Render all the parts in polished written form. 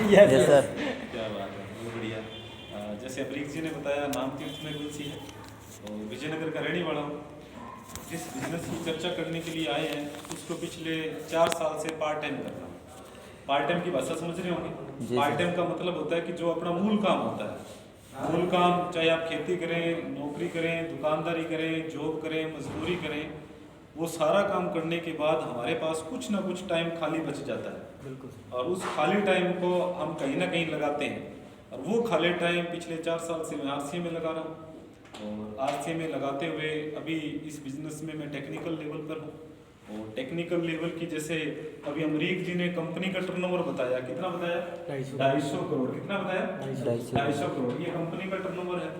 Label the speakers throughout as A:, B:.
A: Yes sir.
B: क्या बात है, बहुत बढ़िया। जैसे अमरीक जी ने बताया, नाम तीर्थ में गुलसी है और विजयनगर का रहने वाला हूँ। जिस बिजनेस की चर्चा करने के लिए आए हैं उसको पिछले 4 साल से पार्ट टाइम कर रहा हूँ। पार्ट टाइम की भाषा समझ रहे होंगे।
A: जी
B: पार्ट
A: सर।
B: टाइम का मतलब होता है कि जो अपना मूल काम होता है, मूल काम चाहे आप खेती करें, नौकरी करें, दुकानदारी करें, जॉब करें, मजदूरी करें, वो सारा काम करने के बाद हमारे पास कुछ ना कुछ टाइम खाली बच जाता है।
A: बिल्कुल।
B: और उस खाली टाइम को हम कहीं ना कहीं लगाते हैं। और वो खाली टाइम पिछले 4 साल से मैं आरसीए में लगा रहा हूँ। और आरसीए में लगाते हुए अभी इस बिजनेस में मैं टेक्निकल लेवल पर हूँ। और टेक्निकल लेवल की जैसे अभी अमरीक जी ने कंपनी का टर्नओवर बताया, कितना बताया? 250 करोड़। कितना बताया? 250 करोड़। ये कंपनी का टर्नओवर है।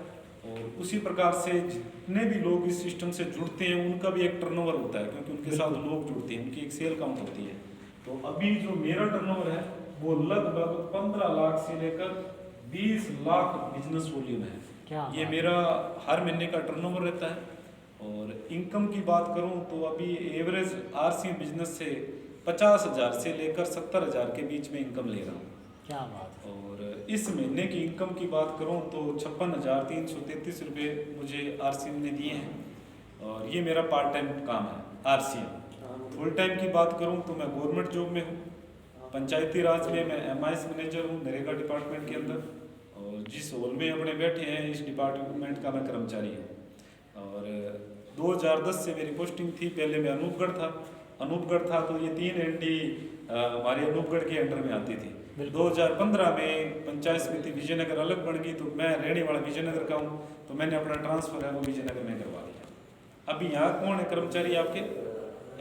B: और उसी प्रकार से जितने भी लोग इस सिस्टम से जुड़ते हैं उनका भी एक टर्नओवर होता है, क्योंकि उनके साथ लोग जुड़ते हैं, उनकी एक सेल काउंट होती है। तो अभी जो मेरा टर्नओवर है वो लगभग 15 लाख से लेकर 20 लाख बिजनेस वॉल्यूम है। ये मेरा हर महीने का टर्नओवर रहता है। और इनकम की बात करूं तो अभी एवरेज आरसी बिजनेस से 50,000 से लेकर 70,000 के बीच में इनकम ले रहा हूँ।
A: क्या बात।
B: और इस महीने की इनकम की बात करूं तो 56,333 रुपये मुझे आरसीएम ने दिए हैं। और ये मेरा पार्ट टाइम काम है आरसीएम। फुल टाइम की बात करूं तो मैं गवर्नमेंट जॉब में हूं। पंचायती राज में मैं एमआईएस मैनेजर हूं नरेगा डिपार्टमेंट के अंदर। और जिस हॉल में अपने बैठे हैं इस डिपार्टमेंट का मैं कर्मचारी हूँ। और 2010 से मेरी पोस्टिंग थी। पहले मैं अनूपगढ़ था तो ये 3 एनटी हमारे अनूपगढ़ के अंडर में आती थी। 2015 में पंचायत समिति विजयनगर अलग बन गई तो मैं रहने वाला विजयनगर का हूँ, तो मैंने अपना ट्रांसफर है वो विजयनगर में करवा दिया। अभी यहाँ कौन है कर्मचारी आपके?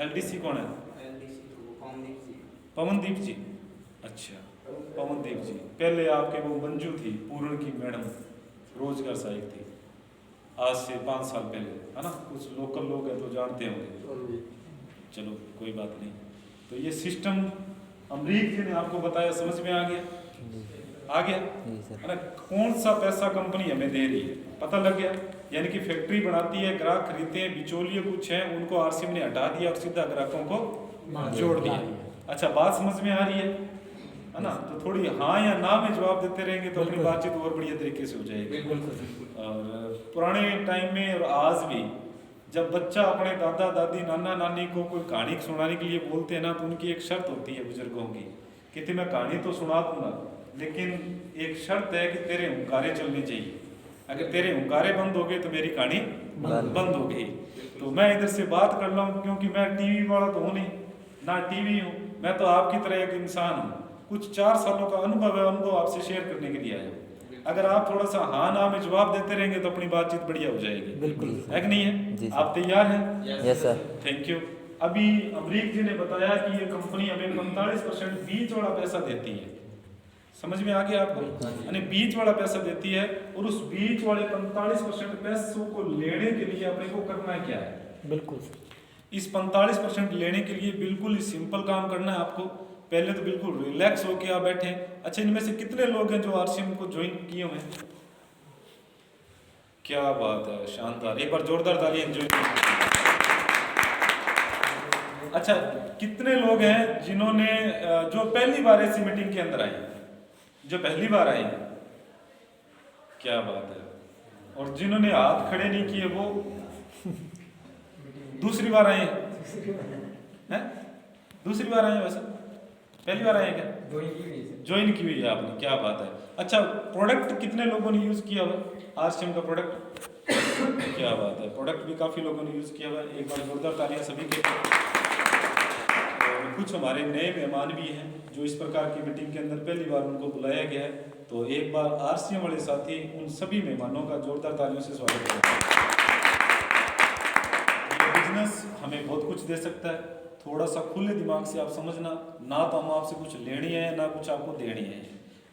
B: एलडीसी कौन है? पवनदीप जी। अच्छा, पवनदीप जी। पहले आपके वो मंजू थी, पूर्ण की मैडम, रोजगार सहायक थी, आज से 5 साल पहले, है ना। कुछ लोकल लोग हैं तो जानते होंगे। चलो कोई बात नहीं। तो ये सिस्टम अमरीक जी ने आपको बताया, समझ में आ गया? आ गया है ना। कौन सा पैसा कंपनी हमें दे रही है पता लग गया। यानी कि फैक्ट्री बनाती है, ग्राहक खरीदते हैं, बिचौलिए कुछ हैं, उनको आरसीएम ने हटा दिया और सीधा ग्राहकों को जोड़ दिया। अच्छा, बात समझ में आ रही है ना। तो थोड़ी हाँ या ना में जवाब देते रहेंगे तो अपनी बातचीत और बढ़िया तरीके से हो जाएगी। और पुराने टाइम में और आज भी जब बच्चा अपने दादा दादी नाना नानी को कोई कहानी सुनाने के लिए बोलते हैं ना, तो उनकी एक शर्त होती है बुजुर्गों की, कहते मैं कहानी तो सुना दूंगा लेकिन एक शर्त है कि तेरे हुंकारे चलने चाहिए। अगर तेरे हुंकारे बंद हो गए तो मेरी कहानी बंद हो गई। तो मैं इधर से बात कर रहा हूँ क्योंकि मैं टीवी वाला तो हूँ नहीं, ना टीवी हूँ, मैं तो आपकी तरह एक इंसान हूँ। कुछ 4 सालों का अनुभव है, अनुभव आपसे शेयर करने के लिए आया हूँ। अगर आप थोड़ा सा हाँ ना में जवाब देते रहेंगे तो अपनी बातचीत बढ़िया हो जाएगी।
A: बिल्कुल
B: है कि नहीं है? आप तैयार हैं?
A: Yes sir.
B: Thank you. अभी अमरीक जी ने बताया कि ये कंपनी हमें 45% बीच वाला पैसा देती है। समझ में आ गया आपको? यानी बीच वाला पैसा देती है और उस बीच वाले 45% पैसों को लेने के लिए अपने को करना क्या है?
A: बिल्कुल।
B: इस 45% लेने के लिए बिल्कुल ही सिंपल काम करना है आपको। पहले तो बिल्कुल रिलैक्स होके आप बैठे। अच्छा, इनमें से कितने लोग हैं जो आरसीएम को ज्वाइन किए हुए हैं? क्या बात है, शानदार। एक बार जोरदार तालियां ज्वाइन। अच्छा, कितने लोग हैं जिन्होंने जो पहली बार ऐसी मीटिंग के अंदर आए, जो पहली बार आए? क्या बात है। और जिन्होंने हाथ खड़े नहीं किए वो दूसरी बार आए हैं? दूसरी बार आए? वैसे पहली बार आए क्या? ज्वाइन की हुई है आपने, क्या बात है। अच्छा, प्रोडक्ट कितने लोगों ने यूज किया हुआ आरसीएम का प्रोडक्ट? क्या बात है, प्रोडक्ट भी काफी लोगों ने यूज किया हुआ है। एक बार जोरदार तालियां सभी के। और कुछ हमारे नए मेहमान भी हैं जो इस प्रकार की मीटिंग के अंदर पहली बार उनको बुलाया गया है, तो एक बार आरसीएम वाले साथी उन सभी मेहमानों का जोरदार तालियों से स्वागत करें। बिजनेस हमें बहुत कुछ दे सकता है, थोड़ा सा खुले दिमाग से आप समझना। ना तो हम आपसे कुछ लेनी है ना कुछ आपको देनी है।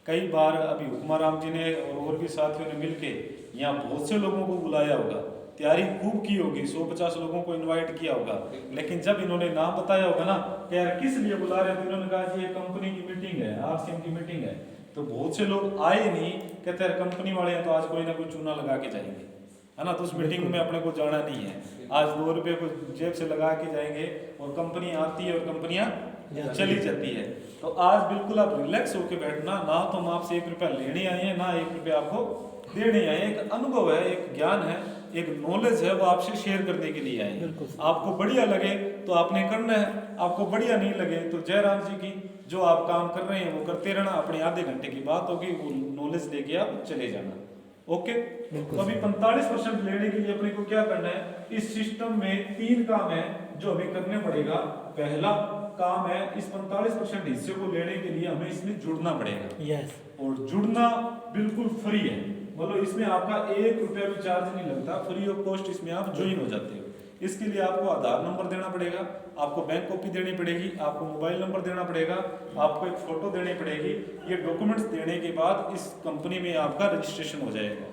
B: कई बार अभी हुक्माराम जी ने और भी साथियों ने मिलके यहाँ बहुत से लोगों को बुलाया होगा, तैयारी खूब की होगी, 150 लोगों को इनवाइट किया होगा, लेकिन जब इन्होंने नाम बताया होगा ना कि यार किस लिए बुला रहे थे, इन्होंने कहा जी ये कंपनी की मीटिंग है, आरसीएम की मीटिंग है, तो बहुत से लोग आए नहीं, कहते यार कंपनी वाले हैं तो आज कोई ना कोई चूना लगा के जाएंगे, है ना। तो उस मीटिंग में अपने को जाना नहीं है, आज 2 रुपये को जेब से लगा के जाएंगे और कंपनी आती है और कंपनियां चली जाती है। तो आज बिल्कुल आप रिलैक्स होकर बैठना, ना तो हम आपसे 1 रुपया लेने आए हैं, ना 1 रुपया आपको देने आए हैं। एक अनुभव है, एक ज्ञान है, एक नॉलेज है, वो आपसे शेयर करने के लिए आए हैं। आपको बढ़िया लगे तो आपने करना है, आपको बढ़िया नहीं लगे तो जयराम जी की जो आप काम कर रहे हैं वो करते रहना। अपने आधे घंटे की बात होगी, वो नॉलेज लेके आप चले जाना। ओके, तो अभी 45% लेने के लिए अपने को क्या करना है, इस सिस्टम में 3 काम है जो हमें करने पड़ेगा। पहला काम है, इस 45% हिस्से को लेने के लिए हमें इसमें जुड़ना पड़ेगा। और जुड़ना बिल्कुल फ्री है, मतलब इसमें आपका 1 रुपया भी चार्ज नहीं लगता, फ्री ऑफ कॉस्ट इसमें आप ज्वाइन हो जाते हो। इसके लिए आपको आधार नंबर देना पड़ेगा, आपको बैंक कॉपी देनी पड़ेगी, आपको मोबाइल नंबर देना पड़ेगा, आपको एक फोटो देनी पड़ेगी। ये डॉक्यूमेंट्स देने के बाद इस कंपनी में आपका रजिस्ट्रेशन हो जाएगा।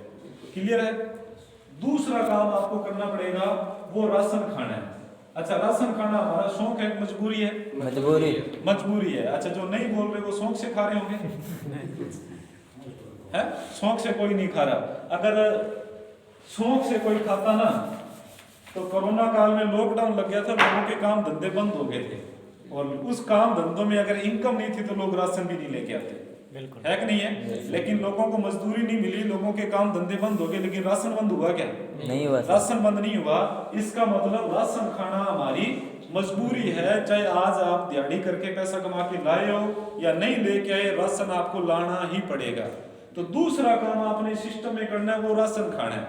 B: क्लियर है? दूसरा काम आपको करना पड़ेगा, वो राशन खाना है। अच्छा, राशन खाना हमारा शौक है, मजबूरी है? मजबूरी है। अच्छा, जो नहीं बोल रहे वो शौक से खा रहे होंगे है? शौक से कोई नहीं खा रहा। अगर शौक से कोई खाता ना, तो कोरोना काल में लॉकडाउन लग गया था, लोगों के काम धंधे बंद हो गए थे, और उस काम धंधों में अगर इनकम नहीं थी तो लोग राशन भी नहीं लेके आते। बिल्कुल है कि नहीं है? लेकिन लोगों को मजदूरी नहीं मिली, लोगों के काम धंधे बंद हो गए, लेकिन राशन बंद हुआ क्या? नहीं हुआ। राशन बंद नहीं हुआ। इसका मतलब राशन खाना हमारी मजबूरी है। चाहे आज आप दिहाड़ी करके पैसा कमा के लाए हो या नहीं लेके आए, राशन आपको लाना ही पड़ेगा। तो दूसरा काम आपने सिस्टम में करना है, वो राशन खाना है।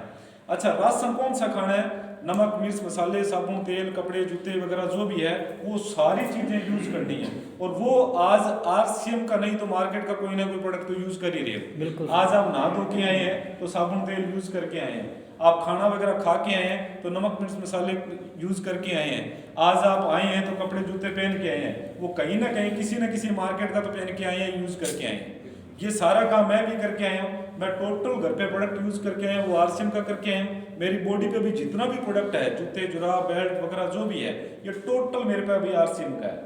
B: अच्छा, राशन कौन सा खाना है? नमक, मिर्च, मसाले, साबुन, तेल, कपड़े, जूते वगैरह जो भी है, वो सारी चीजें यूज करनी है। और वो आज आरसीएम का नहीं तो मार्केट का कोई ना कोई प्रोडक्ट तो यूज कर ही रहे हो। आज आप नहा धो के आए हैं तो साबुन तेल यूज करके आए हैं, आप खाना वगैरह खा के आए हैं तो नमक मिर्च मसाले यूज करके आए हैं, आज आप आए हैं तो कपड़े जूते पहन के आए हैं, वो कहीं ना कहीं किसी न किसी मार्केट का तो पहन के आए हैं, यूज करके आए हैं। ये सारा काम मैं भी करके आया हूँ। मैं टोटल घर पे प्रोडक्ट यूज करके आया हूँ, वो आरसीएम का करके आया हूँ। मेरी बॉडी पे भी जितना भी प्रोडक्ट है, जूते, जुराब, बेल्ट वगैरह जो भी है, ये टोटल मेरे पे अभी आरसीएम का है।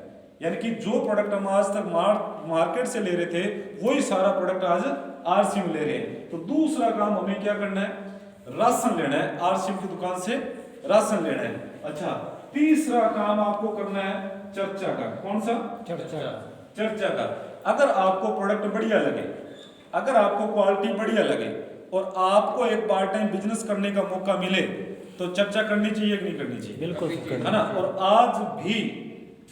B: यानी कि जो प्रोडक्ट हम आज तक मार्केट से ले रहे थे, वही सारा प्रोडक्ट आज आरसीएम ले रहे हैं। तो दूसरा काम हमें क्या करना है, राशन लेना है, आरसीएम की दुकान से राशन लेना है। अच्छा, तीसरा काम आपको करना है चर्चा का। कौन सा? चर्चा का। अगर आपको प्रोडक्ट बढ़िया लगे, अगर आपको क्वालिटी बढ़िया लगे और आपको एक पार्ट टाइम बिजनेस करने का मौका मिले, तो चर्चा करनी चाहिए कि नहीं करनी चाहिए? बिल्कुल, है ना। और आज भी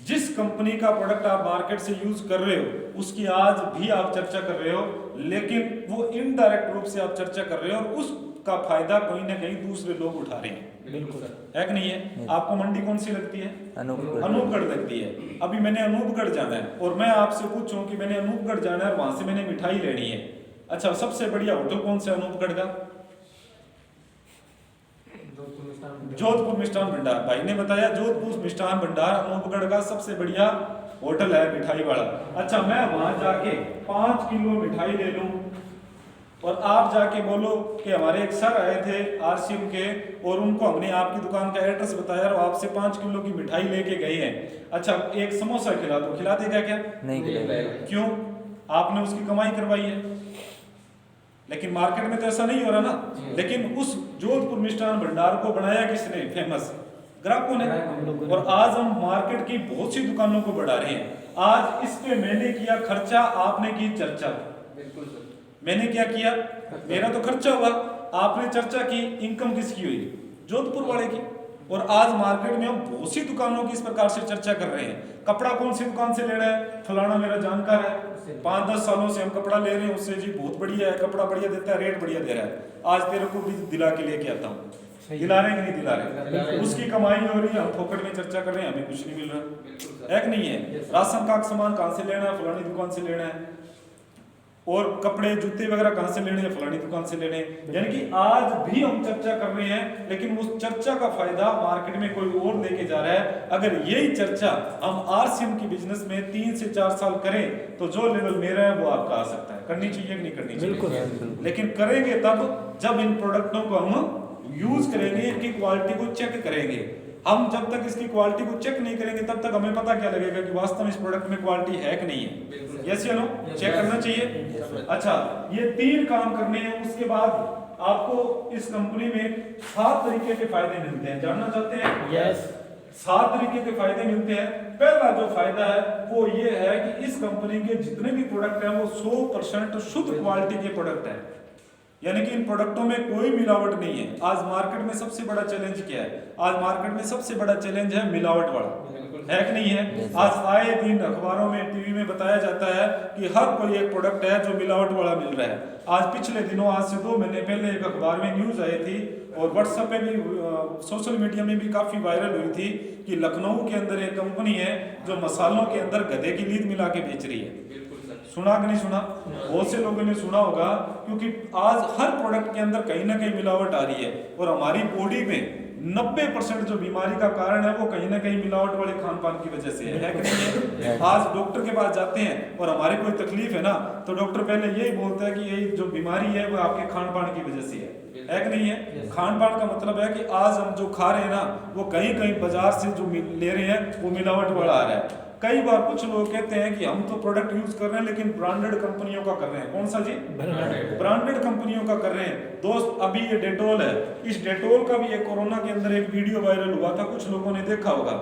B: जिस कंपनी का प्रोडक्ट आप मार्केट से यूज कर रहे हो, उसकी आज भी आप चर्चा कर रहे हो, लेकिन वो इनडायरेक्ट रूप से आप चर्चा कर रहे हो और उसका फायदा कहीं ना कहीं दूसरे लोग उठा रहे हैं। बिल्कुल है कि नहीं है? आपको मंडी कौन सी लगती है? अनूपगढ़ लगती है। अभी मैंने अनूपगढ़ जाना है और मैं आपसे पूछूं कि मैंने अनूपगढ़ जाना है, वहां से मैंने मिठाई लेनी है। अच्छा, सबसे बढ़िया होटल कौन सा अनूपगढ़ का? जोधपुर मिष्ठान भंडार। भाई ने बताया जोधपुर मिष्ठान भंडार अनूपगढ़ का सबसे बढ़िया होटल है मिठाई वाला। अच्छा, मैं वहां जाके 5 किलो मिठाई ले लूं और आप जाके बोलो कि हमारे एक सर आए थे आरसीएम के और उनको हमने आपकी दुकान का एड्रेस बताया और आपसे 5 किलो की मिठाई लेके गए हैं। अच्छा, एक समोसा खिला दो, खिला देगा क्या? नहीं खिलाएगा। क्यों? आपने उसकी कमाई करवाई है। लेकिन मार्केट में तो ऐसा नहीं हो रहा ना। लेकिन उस जोधपुर मिष्ठान भंडार को बनाया किसने फेमस? ग्राहकों ने। और आज हम मार्केट की बहुत सी दुकानों को बढ़ा रहे हैं। आज इस पे मैंने किया खर्चा, आपने की चर्चा। बिल्कुल सर। मैंने क्या किया? मेरा तो खर्चा हुआ, आपने चर्चा की, इनकम किसकी हुई? जोधपुर वाले की। और आज मार्केट में हम बहुत सी दुकानों की इस प्रकार से चर्चा कर रहे हैं। कपड़ा कौन सी दुकान से ले रहा है? फलाना मेरा जानकार है, 5-10 सालों से हम कपड़ा ले रहे हैं उससे, जी बहुत बढ़िया है, कपड़ा बढ़िया देता है, रेट बढ़िया दे रहा है, आज तेरे को भी दिला के लेके आता हूँ। दिला रहे कि नहीं दिला रहे? उसकी कमाई हो रही है, हम फोकट में चर्चा कर रहे हैं, हमें कुछ नहीं मिल रहा है कि नहीं है? राशन का सामान कहाँ से लेना है? फलानी दुकान से लेना है। और कपड़े जूते वगैरह कहाँ से लेने हैं? फलानी दुकान से लेने हैं। यानी कि आज भी हम चर्चा कर रहे हैं, लेकिन उस चर्चा का फायदा मार्केट में कोई और लेके जा रहा है। अगर यही चर्चा हम आरसीएम की बिजनेस में 3 से 4 साल करें तो जो लेवल मेरा है वो आपका आ सकता है। करनी चाहिए कि नहीं करनी चाहिए? बिल्कुल। लेकिन करेंगे तब जब इन प्रोडक्टों को हम यूज करेंगे, इनकी क्वालिटी को चेक करेंगे। हम जब तक इसकी क्वालिटी को चेक नहीं करेंगे तब तक हमें पता क्या लगेगा कि वास्तव में इस प्रोडक्ट में क्वालिटी है कि नहीं है? यस या नो? चेक करना चाहिए। अच्छा, ये 3 काम करने हैं। उसके बाद आपको इस कंपनी में 7 तरीके के फायदे मिलते हैं। जानना चाहते हैं? यस। 7 तरीके के फायदे मिलते हैं। पहला जो फायदा है वो ये है कि इस कंपनी के जितने भी प्रोडक्ट हैं वो 100% शुद्ध क्वालिटी के प्रोडक्ट हैं, यानी कि इन प्रोडक्टों में कोई मिलावट नहीं है। आज मार्केट में सबसे बड़ा चैलेंज क्या है? आज मार्केट में सबसे बड़ा चैलेंज है मिलावट वाला, है कि नहीं है? आज आए दिन अखबारों में, टीवी में बताया जाता है कि हर कोई एक प्रोडक्ट है जो मिलावट वाला मिल रहा है। आज पिछले दिनों, आज से 2 महीने पहले एक अखबार में न्यूज आई थी और व्हाट्सएप पे भी, सोशल मीडिया में भी काफी वायरल हुई थी कि लखनऊ के अंदर एक कंपनी है जो मसालों के अंदर गधे की लीद मिला के बेच रही है। सुना कि नहीं सुना? बहुत से लोगों ने सुना होगा, क्योंकि आज हर प्रोडक्ट के अंदर कहीं ना कहीं मिलावट आ रही है और हमारी बॉडी में 90% जो बीमारी का कारण है वो कहीं ना कहीं मिलावट वाले खान पान की वजह से है कि नहीं है? आज डॉक्टर के पास जाते हैं और हमारे कोई तकलीफ है ना, तो डॉक्टर पहले यही बोलता है कि यही जो बीमारी है वो आपके खान पान की वजह से है कि नहीं है? खान पान का मतलब है कि आज हम जो खा रहे हैं ना वो कहीं कहीं बाजार से जो ले रहे हैं वो मिलावट वाला आ रहा है। कई बार कुछ लोग कहते हैं कि हम तो प्रोडक्ट यूज कर रहे हैं लेकिन ब्रांडेड कंपनियों का कर रहे हैं। कौन सा जी? ब्रांडेड कंपनियों का कर रहे हैं। दोस्त, अभी ये डेटोल है, इस डेटोल का भी एक कोरोना के अंदर एक वीडियो वायरल हुआ था, कुछ लोगों ने देखा होगा।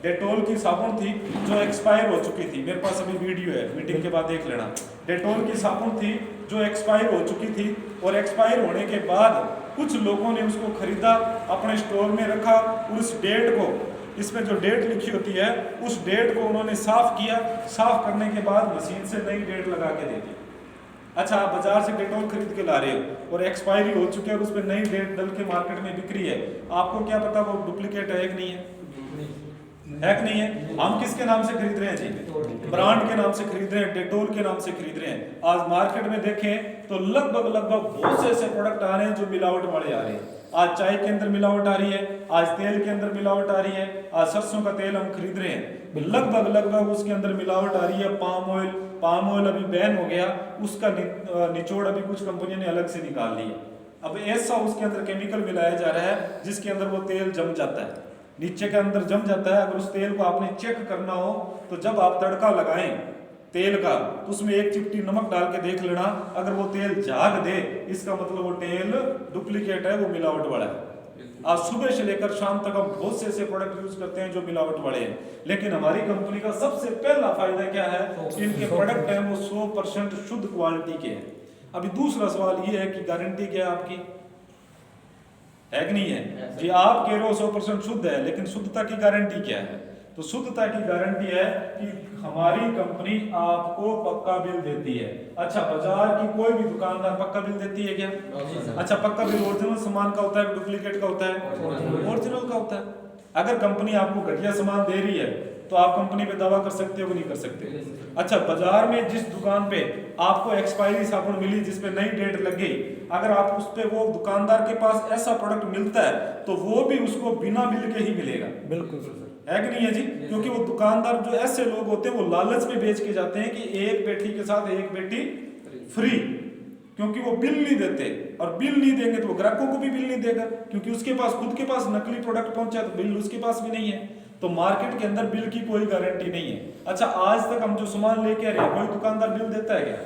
B: डेटोल की साबुन थी जो एक्सपायर हो चुकी थी, मेरे पास अभी वीडियो है, मीटिंग के बाद देख लेना। डेटोल की साबुन थी जो एक्सपायर हो चुकी थी और एक्सपायर होने के बाद कुछ लोगों ने उसको खरीदा, अपने स्टोर में रखा, उस डेट को, इसमें जो डेट लिखी होती है उस डेट को उन्होंने साफ किया, साफ करने के बाद मशीन से नई डेट लगा के दे दी। अच्छा, आप बाजार से डेटोल खरीद के ला रहे हो और एक्सपायरी हो चुकी है और उस पर नई डेट डल के मार्केट में बिक्री है, आपको क्या पता वो डुप्लीकेट है कि नहीं है? है कि नहीं है? हम किसके नाम से खरीद रहे हैं जी? ब्रांड के नाम से खरीद रहे हैं, डेटोल के नाम से खरीद रहे हैं। आज मार्केट में देखें तो लगभग बहुत से ऐसे प्रोडक्ट आ रहे हैं जो मिलावट वाले आ रहे हैं। आज चाय के अंदर मिलावट आ रही है, आज तेल के अंदर मिलावट आ रही है, आज सरसों का तेल हम खरीद रहे हैं, लगभग उसके अंदर मिलावट आ रही है। पाम ऑयल अभी बैन हो गया, उसका निचोड़ अभी कुछ कंपनियों ने अलग से निकाल लिया। अब ऐसा उसके अंदर केमिकल मिलाया जा रहा है जिसके अंदर वो तेल जम जाता है, नीचे के अंदर जम जाता है। अगर उस तेल को आपने चेक करना हो तो जब आप तड़का लगाएं तेल का तो उसमें एक चिमटी नमक डाल के देख लेना, अगर वो तेल झाग दे इसका मतलब वो तेल डुप्लीकेट है, वो मिलावट वाला है। आज सुबह से लेकर शाम तक हम बहुत से ऐसे प्रोडक्ट यूज करते हैं जो मिलावट वाले हैं, लेकिन हमारी कंपनी का सबसे पहला फायदा क्या है? इनके प्रोडक्ट हैं वो 100% शुद्ध क्वालिटी के हैं। अभी दूसरा सवाल ये है कि गारंटी क्या है आपकी, है कि नहीं है जी? आप कह रहे हो 100% शुद्ध है, लेकिन शुद्धता की गारंटी क्या है? तो शुद्धता की गारंटी है कि हमारी कंपनी आपको पक्का बिल देती है। अच्छा, बाजार की कोई भी दुकानदार पक्का बिल देती है क्या? अच्छा, पक्का बिल ओरिजिनल सामान का होता है, डुप्लीकेट का होता है? ओरिजिनल का होता है। अगर कंपनी आपको घटिया सामान दे रही है तो आप कंपनी पे दावा कर सकते हो कि नहीं कर सकते? अच्छा, बाजार में जिस दुकान पे आपको एक्सपायरी साबुन मिली जिसपे नई डेट लग गई, अगर आप उस पे वो दुकानदार के पास ऐसा प्रोडक्ट मिलता है तो वो भी उसको बिना बिल के ही मिलेगा।
A: बिल्कुल,
B: है कि नहीं है जी? क्योंकि वो दुकानदार जो ऐसे लोग होते हैं वो लालच में बेच के जाते हैं कि एक पेटी के साथ एक पेटी फ्री, क्योंकि वो बिल नहीं देते, और बिल नहीं देंगे तो वो ग्राहकों को भी बिल नहीं देगा, क्योंकि उसके पास खुद के पास नकली प्रोडक्ट पहुंचा तो बिल उसके पास भी नहीं है। तो मार्केट के अंदर बिल की कोई गारंटी नहीं है। अच्छा, आज तक हम जो सामान लेके आ रहे हैं कोई दुकानदार बिल देता है क्या?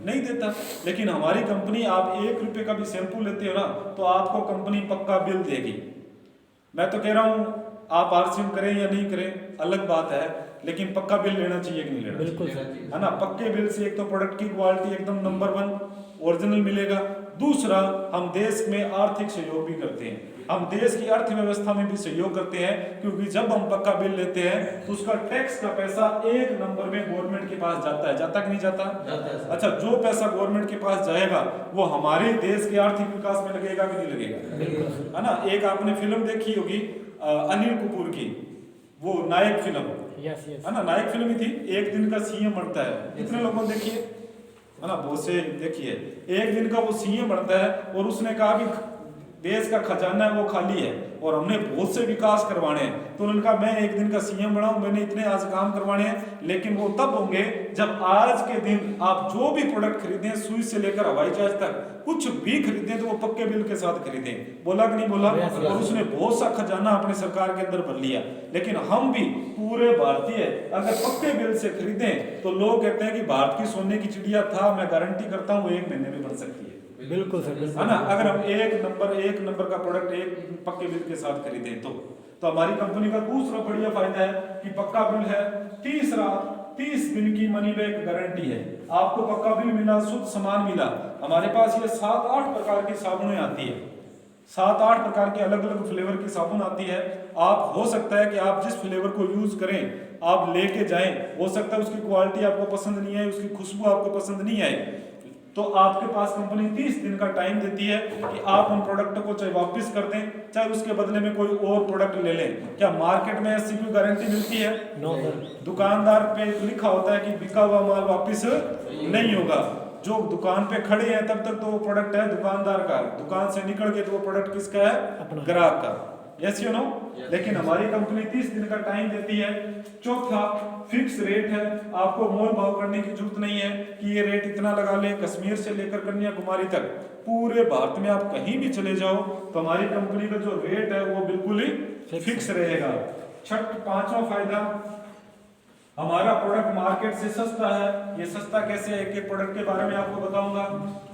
B: नहीं देता। लेकिन हमारी कंपनी, आप 1 रुपए का भी शैम्पू लेते हो ना तो आपको कंपनी पक्का बिल देगी। मैं तो कह रहा हूँ आप आरसीएम करें या नहीं करें अलग बात है, लेकिन पक्का बिल लेना चाहिए कि नहीं लेना?
A: बिल्कुल
B: है ना? पक्के बिल से एक तो प्रोडक्ट की क्वालिटी एकदम नंबर 1 ओरिजिनल मिलेगा, दूसरा हम देश में आर्थिक सहयोग भी करते हैं, हम देश की अर्थव्यवस्था में भी सहयोग करते हैं, क्योंकि जब हम पक्का बिल लेते हैं तो उसका टैक्स का पैसा 1 नंबर में गवर्नमेंट के पास जाता है। जाता कि नहीं जाता? अच्छा, जो पैसा गवर्नमेंट के पास जाएगा वो हमारे देश के आर्थिक विकास में लगेगा कि नहीं लगेगा? है ना? एक आपने फिल्म देखी होगी अनिल कपूर की, वो नायक फिल्म, है ना? नायक फिल्म ही थी। एक दिन का सीएम बनता है, कितने लोगों ने देखी है ना? बहुत से देखिए। एक दिन का वो सीएम बनता है और उसने कहा कि देश का खजाना है वो खाली है और हमने बहुत से विकास करवाने हैं, तो उन्होंने कहा मैं एक दिन का सीएम बना हूं, मैंने इतने आज काम करवाने हैं, लेकिन वो तब होंगे जब आज के दिन आप जो भी प्रोडक्ट खरीदें, सुई से लेकर हवाई जहाज तक कुछ भी खरीदें तो वो पक्के बिल के साथ खरीदें। बोला कि नहीं बोला? और उसने बहुत सा खजाना अपनी सरकार के अंदर भर लिया। लेकिन हम भी पूरे भारतीय अगर पक्के बिल से खरीदें तो लोग कहते हैं कि भारत की सोने की चिड़िया था, मैं गारंटी करता हूँ 1 महीने में बन सकती है।
A: बिल्कुल सर,
B: है ना? अगर हम एक नंबर का प्रोडक्ट एक पक्के बिल के साथ खरीदें तो तो हमारी कंपनी का दूसरा बढ़िया फायदा है कि पक्का बिल है। तीसरा, 30 दिन की मनी बैक गारंटी है। आपको पक्का बिल मिला, शुद्ध सामान मिला। हमारे पास ये 7-8 प्रकार की साबुनें आती है, 7-8 प्रकार के अलग अलग फ्लेवर की साबुन आती है। आप हो सकता है कि आप जिस फ्लेवर को यूज करें आप लेके जाएं, हो सकता है उसकी क्वालिटी आपको पसंद नहीं आए, उसकी खुशबू आपको पसंद नहीं आए, तो आपके पास कंपनी 30 दिन का टाइम देती है कि आप उन प्रोडक्ट को चाहे वापस कर दें, चाहे उसके बदले में कोई और प्रोडक्ट ले लें। क्या मार्केट में ऐसी कोई गारंटी मिलती है? No sir. दुकानदार पे लिखा होता है कि बिका हुआ माल वापस नहीं होगा। जो दुकान पे खड़े हैं तब तक तो वो प्रोडक्ट है दुकानदार का, दुकान से निकल गए तो वो प्रोडक्ट किसका है? ग्राहक का। Yes you know. लेकिन हमारी कंपनी 30 दिन का टाइम देती है। चौथा, फिक्स रेट है, आपको मोल भाव करने की जरूरत नहीं है कि ये रेट इतना लगा ले। कश्मीर से लेकर कन्याकुमारी तक पूरे भारत में आप कहीं भी चले जाओ तो हमारी कंपनी का जो रेट है वो बिल्कुल ही फिक्स रहेगा। पांचवा फायदा, हमारा प्रोडक्ट मार्केट से सस्ता है। ये सस्ता कैसे है, एक एक प्रोडक्ट के बारे में आपको बताऊंगा।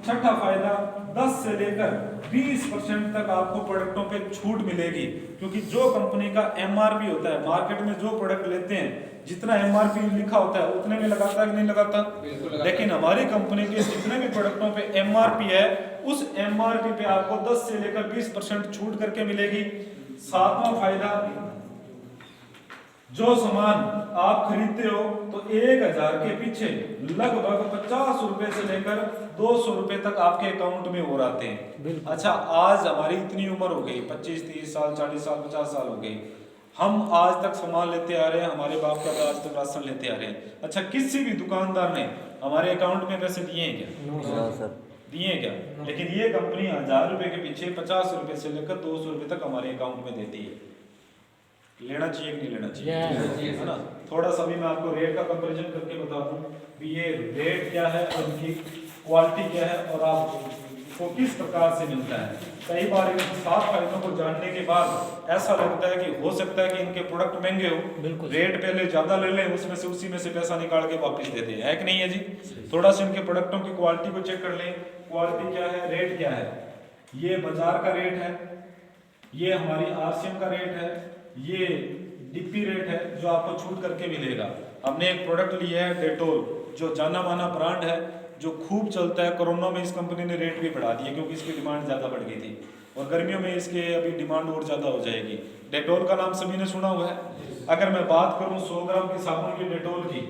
B: छठा फायदा, 10 से लेकर 20% तक आपको प्रोडक्टों पे छूट मिलेगी, क्योंकि जो कंपनी का एमआरपी होता है, मार्केट में जो प्रोडक्ट लेते हैं जितना एमआरपी लिखा होता है उतने में लगाता है कि नहीं लगाता? लेकिन हमारी कंपनी के जितने भी प्रोडक्टों पे एमआरपी है उस एमआरपी पे आपको 10 से लेकर 20% छूट करके मिलेगी। सातवां फायदा, जो सामान आप खरीदते हो तो 1000 के पीछे लगभग 50 रुपए से लेकर 200 रुपए तक आपके अकाउंट में हो आते हैं। अच्छा, आज हमारी इतनी उम्र हो गई, 25-30 साल, 40 साल, 50 साल हो गई, हम आज तक सामान लेते आ रहे हैं, हमारे बाप का आज तक राशन लेते आ रहे हैं। अच्छा, किसी भी दुकानदार ने हमारे अकाउंट में पैसे दिए हैं क्या? दिए हैं क्या? लेकिन ये कंपनी 1000 रुपए के पीछे 50 रुपए से लेकर 200 रुपए तक हमारे अकाउंट में देती है। लेना चाहिए कि नहीं लेना चाहिए? है ना। थोड़ा सा भी मैं आपको रेट का कंपैरिजन करके बता दूं कि ये रेट क्या है और इनकी क्वालिटी क्या है और आपको किस प्रकार से मिलता है। कई बार इन 7 फायदों को जानने के बाद ऐसा लगता है कि हो सकता है कि इनके प्रोडक्ट महंगे हो, रेट पहले ज्यादा ले लें, उसमें से उसी में से पैसा निकाल के वापस दे दें, है कि नहीं है जी? थोड़ा सा इनके प्रोडक्टों की क्वालिटी को चेक कर लें। क्वालिटी क्या है, रेट क्या है। ये बाजार का रेट है, ये हमारी आरसीएम का रेट है, ये डीपी रेट है जो आपको छूट करके मिलेगा। हमने एक प्रोडक्ट लिया है डेटोल, जो जाना माना ब्रांड है, जो खूब चलता है। कोरोना में इस कंपनी ने रेट भी बढ़ा दिए क्योंकि इसकी डिमांड ज़्यादा बढ़ गई थी और गर्मियों में इसके अभी डिमांड और ज़्यादा हो जाएगी। डेटोल का नाम सभी ने सुना हुआ है। अगर मैं बात करूँ 100 ग्राम की साबुन की डेटोल की,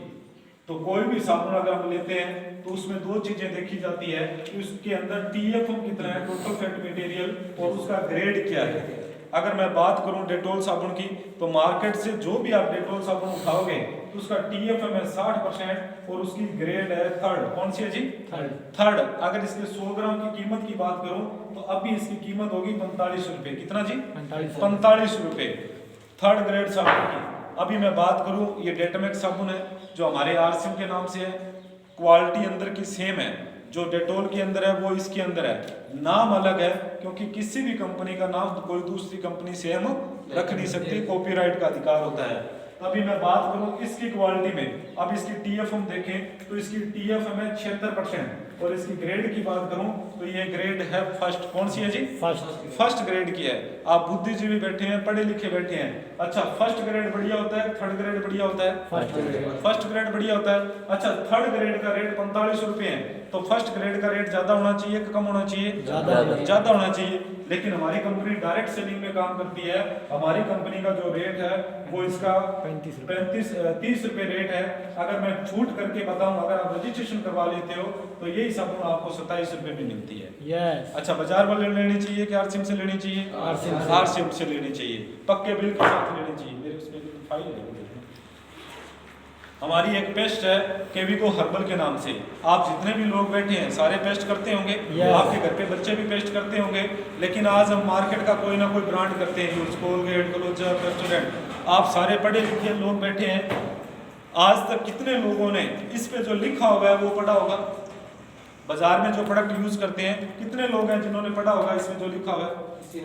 B: तो कोई भी साबुन अगर हम लेते हैं तो उसमें 2 चीज़ें देखी जाती है कि उसके अंदर TFM कितना है, टोटल फैट मटेरियल, और उसका ग्रेड क्या है। अगर मैं बात करूं डेटोल साबुन की, तो मार्केट से जो भी आप डेटोल साबुन उठाओगे तो उसका TFM है 60% और उसकी ग्रेड है 3rd। कौन सी है जी? 3rd। अगर इसके 100 ग्राम की कीमत की बात करूं तो अभी इसकी कीमत होगी 45 रुपए। कितना जी? 45 रुपए 3rd ग्रेड साबुन की। अभी मैं बात करूं, ये डेटामेक्स साबुन है जो हमारे आरसीएम के नाम से है। क्वालिटी अंदर की सेम है, जो डेटोल के अंदर है वो इसके अंदर है, नाम अलग है क्योंकि किसी भी कंपनी का नाम तो कोई दूसरी कंपनी सेम रख नहीं सकती, कॉपीराइट का अधिकार होता है। अभी मैं बात करूं इसकी क्वालिटी में, अब इसकी TFM देखें तो इसकी TFM है 76% और इसकी ग्रेड की बात करूं तो ये ग्रेड है 1st। कौन सी है जी? 1st ग्रेड की है। आप बुद्धिजीवी बैठे हैं, पढ़े लिखे बैठे हैं, अच्छा 1st ग्रेड बढ़िया होता है, 3rd ग्रेड बढ़िया होता है? 1st ग्रेड बढ़िया होता है। अच्छा, 3rd ग्रेड का रेट 45 रुपए है, तो 1st ग्रेड का रेट ज्यादा होना चाहिए कि कम होना चाहिए? ज्यादा होना चाहिए। लेकिन हमारी कंपनी डायरेक्ट सेलिंग में काम करती है। हमारी कंपनी का जो रेट है वो इसका 30 रुपए रेट है। अगर मैं छूट करके बताऊं, अगर आप रजिस्ट्रेशन करवा लेते हो तो यही साबुन आपको 27 रुपए में मिलती है। अच्छा, बाजार वाले लेनी चाहिए कि आरसीएम से लेनी चाहिए? आरसीएम से लेनी चाहिए, पक्के बिल के साथ लेनी चाहिए। मेरे उसमें फाइल है। हमारी एक पेस्ट है केविको हर्बल के नाम से। आप जितने भी लोग बैठे हैं सारे पेस्ट करते होंगे, आपके घर पे बच्चे भी पेस्ट करते होंगे, लेकिन आज हम मार्केट का कोई ना कोई ब्रांड करते हैं यूज, कोलगेट, क्लोजर, पेस्टोडेंट। आप सारे पढ़े लिखे लोग बैठे हैं, आज तक कितने लोगों ने इस पे जो लिखा हुआ है वो पढ़ा होगा? बाजार में जो प्रोडक्ट यूज करते हैं कितने लोग हैं जिन्होंने पढ़ा होगा इसमें जो लिखा हुआ है?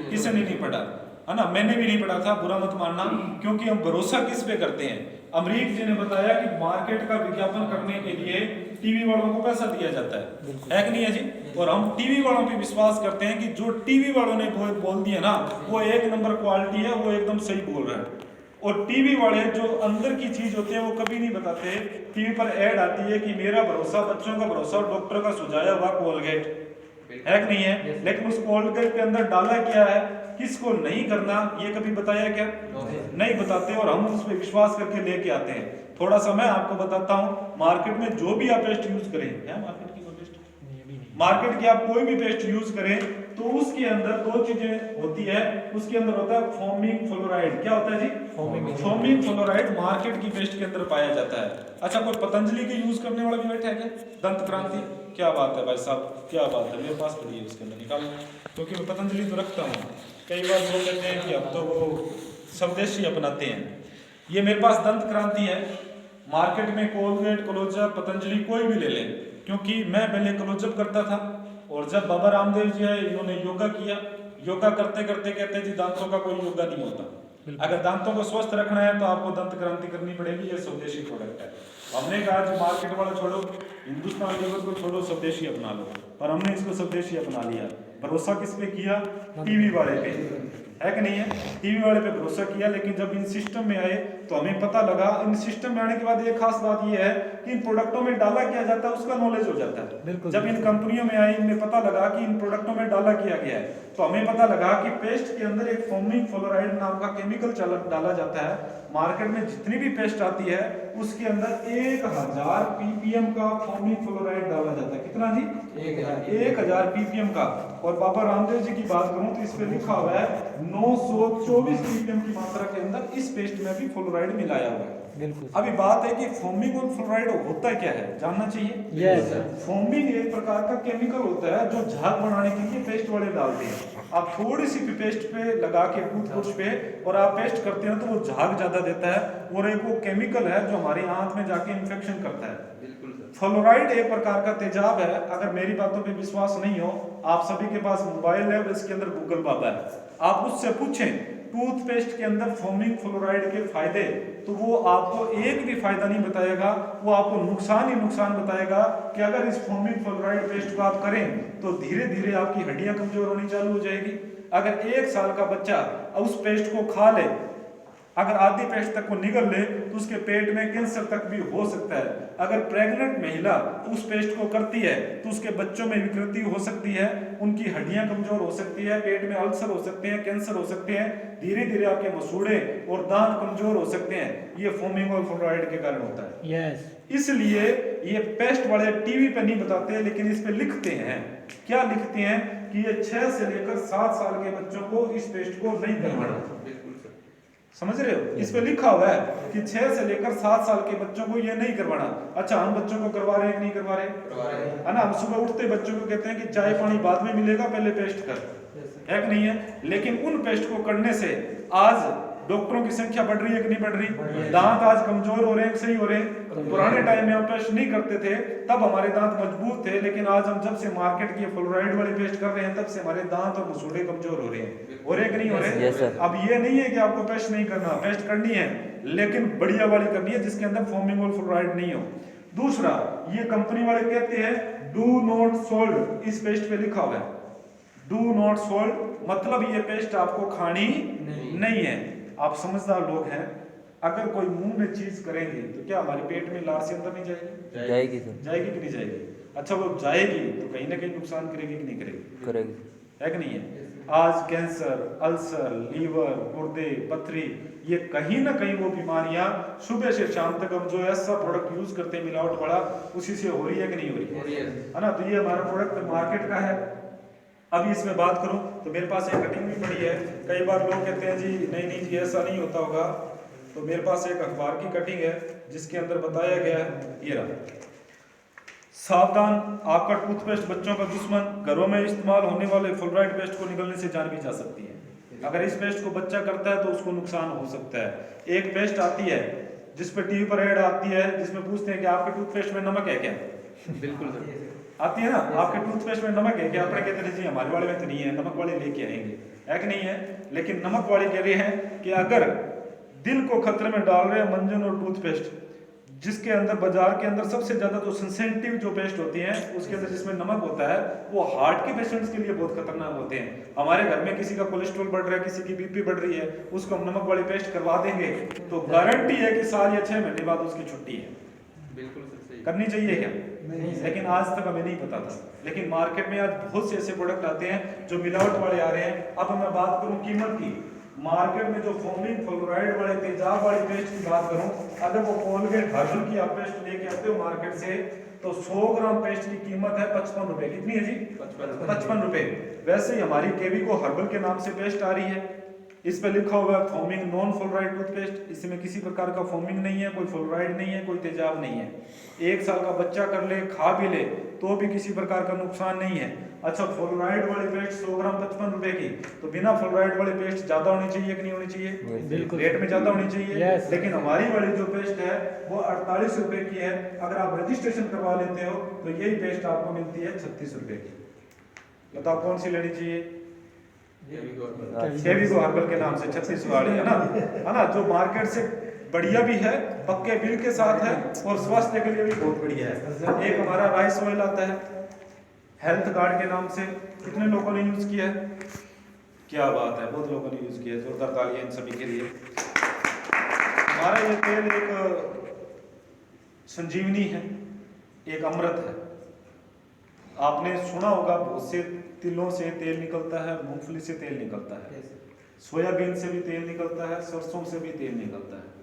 B: किसी ने नहीं पढ़ा। है ना, मैंने भी नहीं पढ़ा था, बुरा मत मानना, क्योंकि हम भरोसा किस पे करते हैं। अमरीक जी ने बताया कि मार्केट का विज्ञापन करने के लिए टीवी वालों को पैसा दिया जाता है कि नहीं है जी, और हम टीवी वालों पे विश्वास करते हैं कि जो टीवी वालों ने बोल दिया ना वो एक नंबर क्वालिटी है, वो एकदम सही बोल रहा है। और टीवी वाले जो अंदर की चीज होते हैं वो कभी नहीं बताते। टीवी पर ऐड आती है कि मेरा भरोसा, बच्चों का भरोसा डॉक्टर का सुझाया हुआ कोलगेट है कि नहीं है, लेकिन उस कोलगेट के अंदर डाला क्या है, किसको नहीं करना, ये कभी बताया क्या? नहीं बताते, और हम उस पर विश्वास करके लेके आते हैं। थोड़ा सा मैं आपको बताता हूँ, मार्केट में जो भी आप पेस्ट यूज करें, है मार्केट की कोई पेस्ट, मार्केट की आप कोई भी पेस्ट यूज करें तो उसके अंदर दो चीजें होती है। उसके अंदर होता है फोमिंग फ्लोराइड। क्या होता है जी? फोमिंग फ्लोराइड मार्केट की पेस्ट के अंदर पाया जाता है। अच्छा, कोई पतंजलि के यूज करने वाला भी बैठा है क्या? दंत क्रांति, क्या बात है भाई साहब, क्या बात है, मेरे पास पड़ी है, उसके अंदर निकालो, क्योंकि मैं पतंजलि तो रखता हूँ। कई बार लोग कहते हैं कि अब तो वो स्वदेशी अपनाते हैं। ये मेरे पास दंत क्रांति है। मार्केट में कोलगेट, क्लोजअप, पतंजलि कोई भी ले लें, क्योंकि मैं पहले क्लोजअप करता था, और जब बाबा रामदेव जी आए इन्होंने योगा किया, योगा करते करते कहते जी दांतों का कोई योगा नहीं होता, अगर दांतों को स्वस्थ रखना है तो आपको दंत क्रांति करनी पड़ेगी, ये स्वदेशी प्रोडक्ट है। हमने कहा कि मार्केट वाला छोड़ो, हिंदुस्तान लेवल को छोड़ो, स्वदेशी अपना लो, पर हमने इसको स्वदेशी अपना लिया। भरोसा किस पे किया? टीवी वाले पे, है कि नहीं है? टीवी वाले पे भरोसा किया, लेकिन जब इन सिस्टम में आए तो हमें पता लगा, इन सिस्टम में आने के बाद एक खास बात यह है कि इन प्रोडक्टों में डाला क्या जाता है उसका नॉलेज हो जाता है। जब इन कंपनियों में आए, इनमें पता लगा कि इन प्रोडक्टों में डाला किया गया है, तो हमें पता लगा कि पेस्ट के अंदर एक फोमिंग फ्लोराइड नाम का केमिकल डाला जाता है। मार्केट में जितनी भी पेस्ट आती है उसके अंदर 1000 ppm का फोमिंग फ्लोराइड डाला जाता है। कितना जी? 1000 ppm का। और बाबा रामदेव जी की बात करूं तो इस पे लिखा हुआ है 924 ppm की मात्रा के अंदर इस पेस्ट में भी फ्लोराइड मिलाया हुआ है। बिल्कुल। अभी बात है कि फोमिंग और फ्लोराइड होता क्या है, जानना चाहिए।
A: यस।
B: फोमिंग एक प्रकार का केमिकल होता है जो झाग बनाने के लिए पेस्ट वाले डालते हैं। आप थोड़ी सी भी पेस्ट पे लगा के टूथब्रश पे और आप पेस्ट करते हैं तो वो झाग ज्यादा देता है, और एक वो केमिकल है जो हमारी आंत में जाके इन्फेक्शन करता है। फ्लोराइड एक प्रकार का तेजाब है। अगर मेरी बातों पे विश्वास नहीं हो, आप सभी के पास मोबाइल है, इसके अंदर गूगल बाबा है, आप उससे पूछें टूथपेस्ट के अंदर फोमिंग फ्लोराइड के फायदे, तो वो आपको एक भी फायदा नहीं बताएगा, वो आपको नुकसान ही नुकसान बताएगा कि अगर इस फोमिंग फ्लोराइड पेस्ट को आप करें तो धीरे धीरे आपकी हड्डियां कमजोर होनी चालू हो जाएगी। अगर 1 साल का बच्चा उस पेस्ट को खा ले, अगर आधी पेस्ट तक को निगल ले तो उसके पेट में कैंसर तक भी हो सकता है। अगर प्रेग्नेंट महिला उस पेस्ट को करती है तो उसके बच्चों में विकृति हो सकती है, उनकी हड्डियां कमजोर हो सकती है, पेट में अल्सर हो सकते हैं, कैंसर हो सकते हैं, धीरे धीरे आपके मसूड़े और दांत कमजोर हो सकते हैं। ये फोमिंग और फ्लोराइड के कारण होता है।
A: यस।
B: इसलिए ये पेस्ट वाले टीवी पे नहीं बताते, लेकिन इस पे लिखते हैं। क्या लिखते हैं कि ये 6 से लेकर 7 साल के बच्चों को इस पेस्ट को नहीं करवाना। समझ रहे हो? इस पे लिखा हुआ है कि 6 से लेकर 7 साल के बच्चों को ये नहीं करवाना। अच्छा, हम बच्चों को करवा रहे हैं कि नहीं करवा रहे? है ना, हम सुबह उठते बच्चों को कहते हैं कि चाय पानी बाद में मिलेगा, पहले पेस्ट कर, है कि नहीं है? लेकिन उन पेस्ट को करने से आज डॉक्टरों की संख्या बढ़ रही है कि नहीं बढ़ रही? दांत आज कमजोर हो रहे हैं, सही हो रहे हैं। पुराने टाइम में हम पेस्ट नहीं करते थे, तब हमारे दांत मजबूत थे, लेकिन आज हम जब से मार्केट की फ्लोराइड वाली पेस्ट कर रहे हैं तब से हमारे दांत और मसूड़े कमजोर हो रहे हैं। हो रहे कि नहीं हो रहे? अब ये नहीं है कि आपको पेस्ट नहीं करना, पेस्ट करनी है, लेकिन बढ़िया वाली करनी है जिसके अंदर फोमिंग और फ्लोराइड नहीं हो। दूसरा, ये कंपनी वाले कहते हैं डू नॉट सोल्ड, इस पेस्ट पे लिखा हुआ है डू नॉट सोल्ड, मतलब ये पेस्ट आपको खानी नहीं है। आप समझदार लोग हैं, अगर कोई मुंह में चीज करेंगे तो क्या हमारे पेट में लार से अंदर नहीं जाएगी?
A: जाएगी सर।
B: जाएगी कि नहीं जाएगी? अच्छा, वो जाएगी तो कहीं ना कहीं नुकसान करेगी कि नहीं करेगी?
A: करेगी,
B: है कि नहीं है? आज कैंसर, अल्सर, लीवर, गुर्दे, पथरी, ये कहीं ना कहीं वो बीमारियां सुबह से शाम तक हम जो ऐसा प्रोडक्ट यूज करते हैं मिलावट वाला, उसी से हो रही है कि नहीं हो रही है ना? तो ये हमारा प्रोडक्ट मार्केट का है। अभी इसमें बात करूं तो मेरे पास एक कटिंग भी पड़ी है। कई बार लोग कहते हैं जी नहीं जी ऐसा नहीं होता होगा, तो मेरे पास एक अखबार की कटिंग है जिसके अंदर बताया गया है, ये रहा, सावधान, आपका टूथपेस्ट बच्चों का दुश्मन, घरों में इस्तेमाल होने वाले फ्लोराइड पेस्ट को निगलने से जान भी जा सकती है। अगर इस पेस्ट को बच्चा करता है तो उसको नुकसान हो सकता है। एक पेस्ट आती है जिस पर टीवी पर ऐड आती है जिसमें पूछते हैं कि आपके टूथपेस्ट में नमक है क्या? बिल्कुल सर, आती है ना, आपके टूथपेस्ट में नमक है क्या? अपने कहते हैं जी हमारे वाले में तो नहीं है, नमक वाले लेके आएंगे। है कि नहीं है। लेकिन नमक वाली कह रही है कि अगर दिल को खतरे में डाल रहे हैं मंजन और टूथपेस्ट, जिसके अंदर बाजार के अंदर सबसे ज्यादा जो सेंसिटिव जो पेस्ट होती हैं उसके अंदर जिसमें नमक होता है, वो हार्ट के पेशेंट्स के लिए बहुत खतरनाक होते हैं। हमारे घर में किसी का कोलेस्ट्रॉल बढ़ रहा है, किसी की बीपी बढ़ रही है, उसको हम नमक वाली पेस्ट करवा देंगे तो गारंटी है कि साल या 6 महीने बाद उसकी छुट्टी है।
A: बिल्कुल सही।
B: करनी चाहिए क्या? लेकिन आज तक हमें नहीं पता था। लेकिन मार्केट में आज बहुत से ऐसे प्रोडक्ट आते हैं जो मिलावट वाले आ रहे हैं। अब मैं बात करूं कीमत की, मार्केट में जो फोमिंग फ्लोराइड वाले तेजाब वाली पेस्ट की बात करूं, अगर वो कोलगेट हर्बल की आप पेस्ट लेके आते हो मार्केट से तो 100 ग्राम पेस्ट की कीमत है 55 रुपए। कितनी है जी? 55 रुपए। वैसे ही हमारी केविको हर्बल के नाम से पेस्ट आ रही है, इस पे लिखा हुआ है फोमिंग नॉन फ्लोराइड टूथपेस्ट। इसमें किसी प्रकार का फोमिंग नहीं है, कोई फ्लोराइड नहीं है, कोई तेजाब नहीं है। 1 साल का बच्चा कर ले, खा भी ले तो भी किसी प्रकार का नुकसान नहीं है। अच्छा, फ्लोराइड वाली पेस्ट 100 ग्राम 55 रुपए की, तो बिना फ्लोराइड वाली पेस्ट ज्यादा होनी चाहिए कि नहीं होनी चाहिए?
C: बिल्कुल
B: रेट में ज्यादा होनी चाहिए।
C: Yes.
B: लेकिन हमारी वाली जो पेस्ट है वो 48 रुपए की है। अगर आप रजिस्ट्रेशन करवा लेते हो तो यही पेस्ट आपको मिलती है 36 रुपए की। बताओ कौन सी लेनी चाहिए? केविको हर्बल के नाम से 36 वाली है ना, जो मार्केट से बढ़िया भी है, पक्के बिल के साथ है और स्वास्थ्य के लिए भी बहुत बढ़िया है। एक हमारा राइस ऑयल आता है हेल्थ कार्ड के नाम से, कितने लोगों ने यूज किया है? क्या बात है, बहुत लोगों ने यूज किया है। जोरदार तालियां इन सभी के लिए। हमारा ये तेल एक संजीवनी है, एक अमृत है। आपने सुना होगा बहुत से तिलों से तेल निकलता है, मूंगफली से तेल निकलता है, सोयाबीन से भी तेल निकलता है, सरसों से भी तेल निकलता है।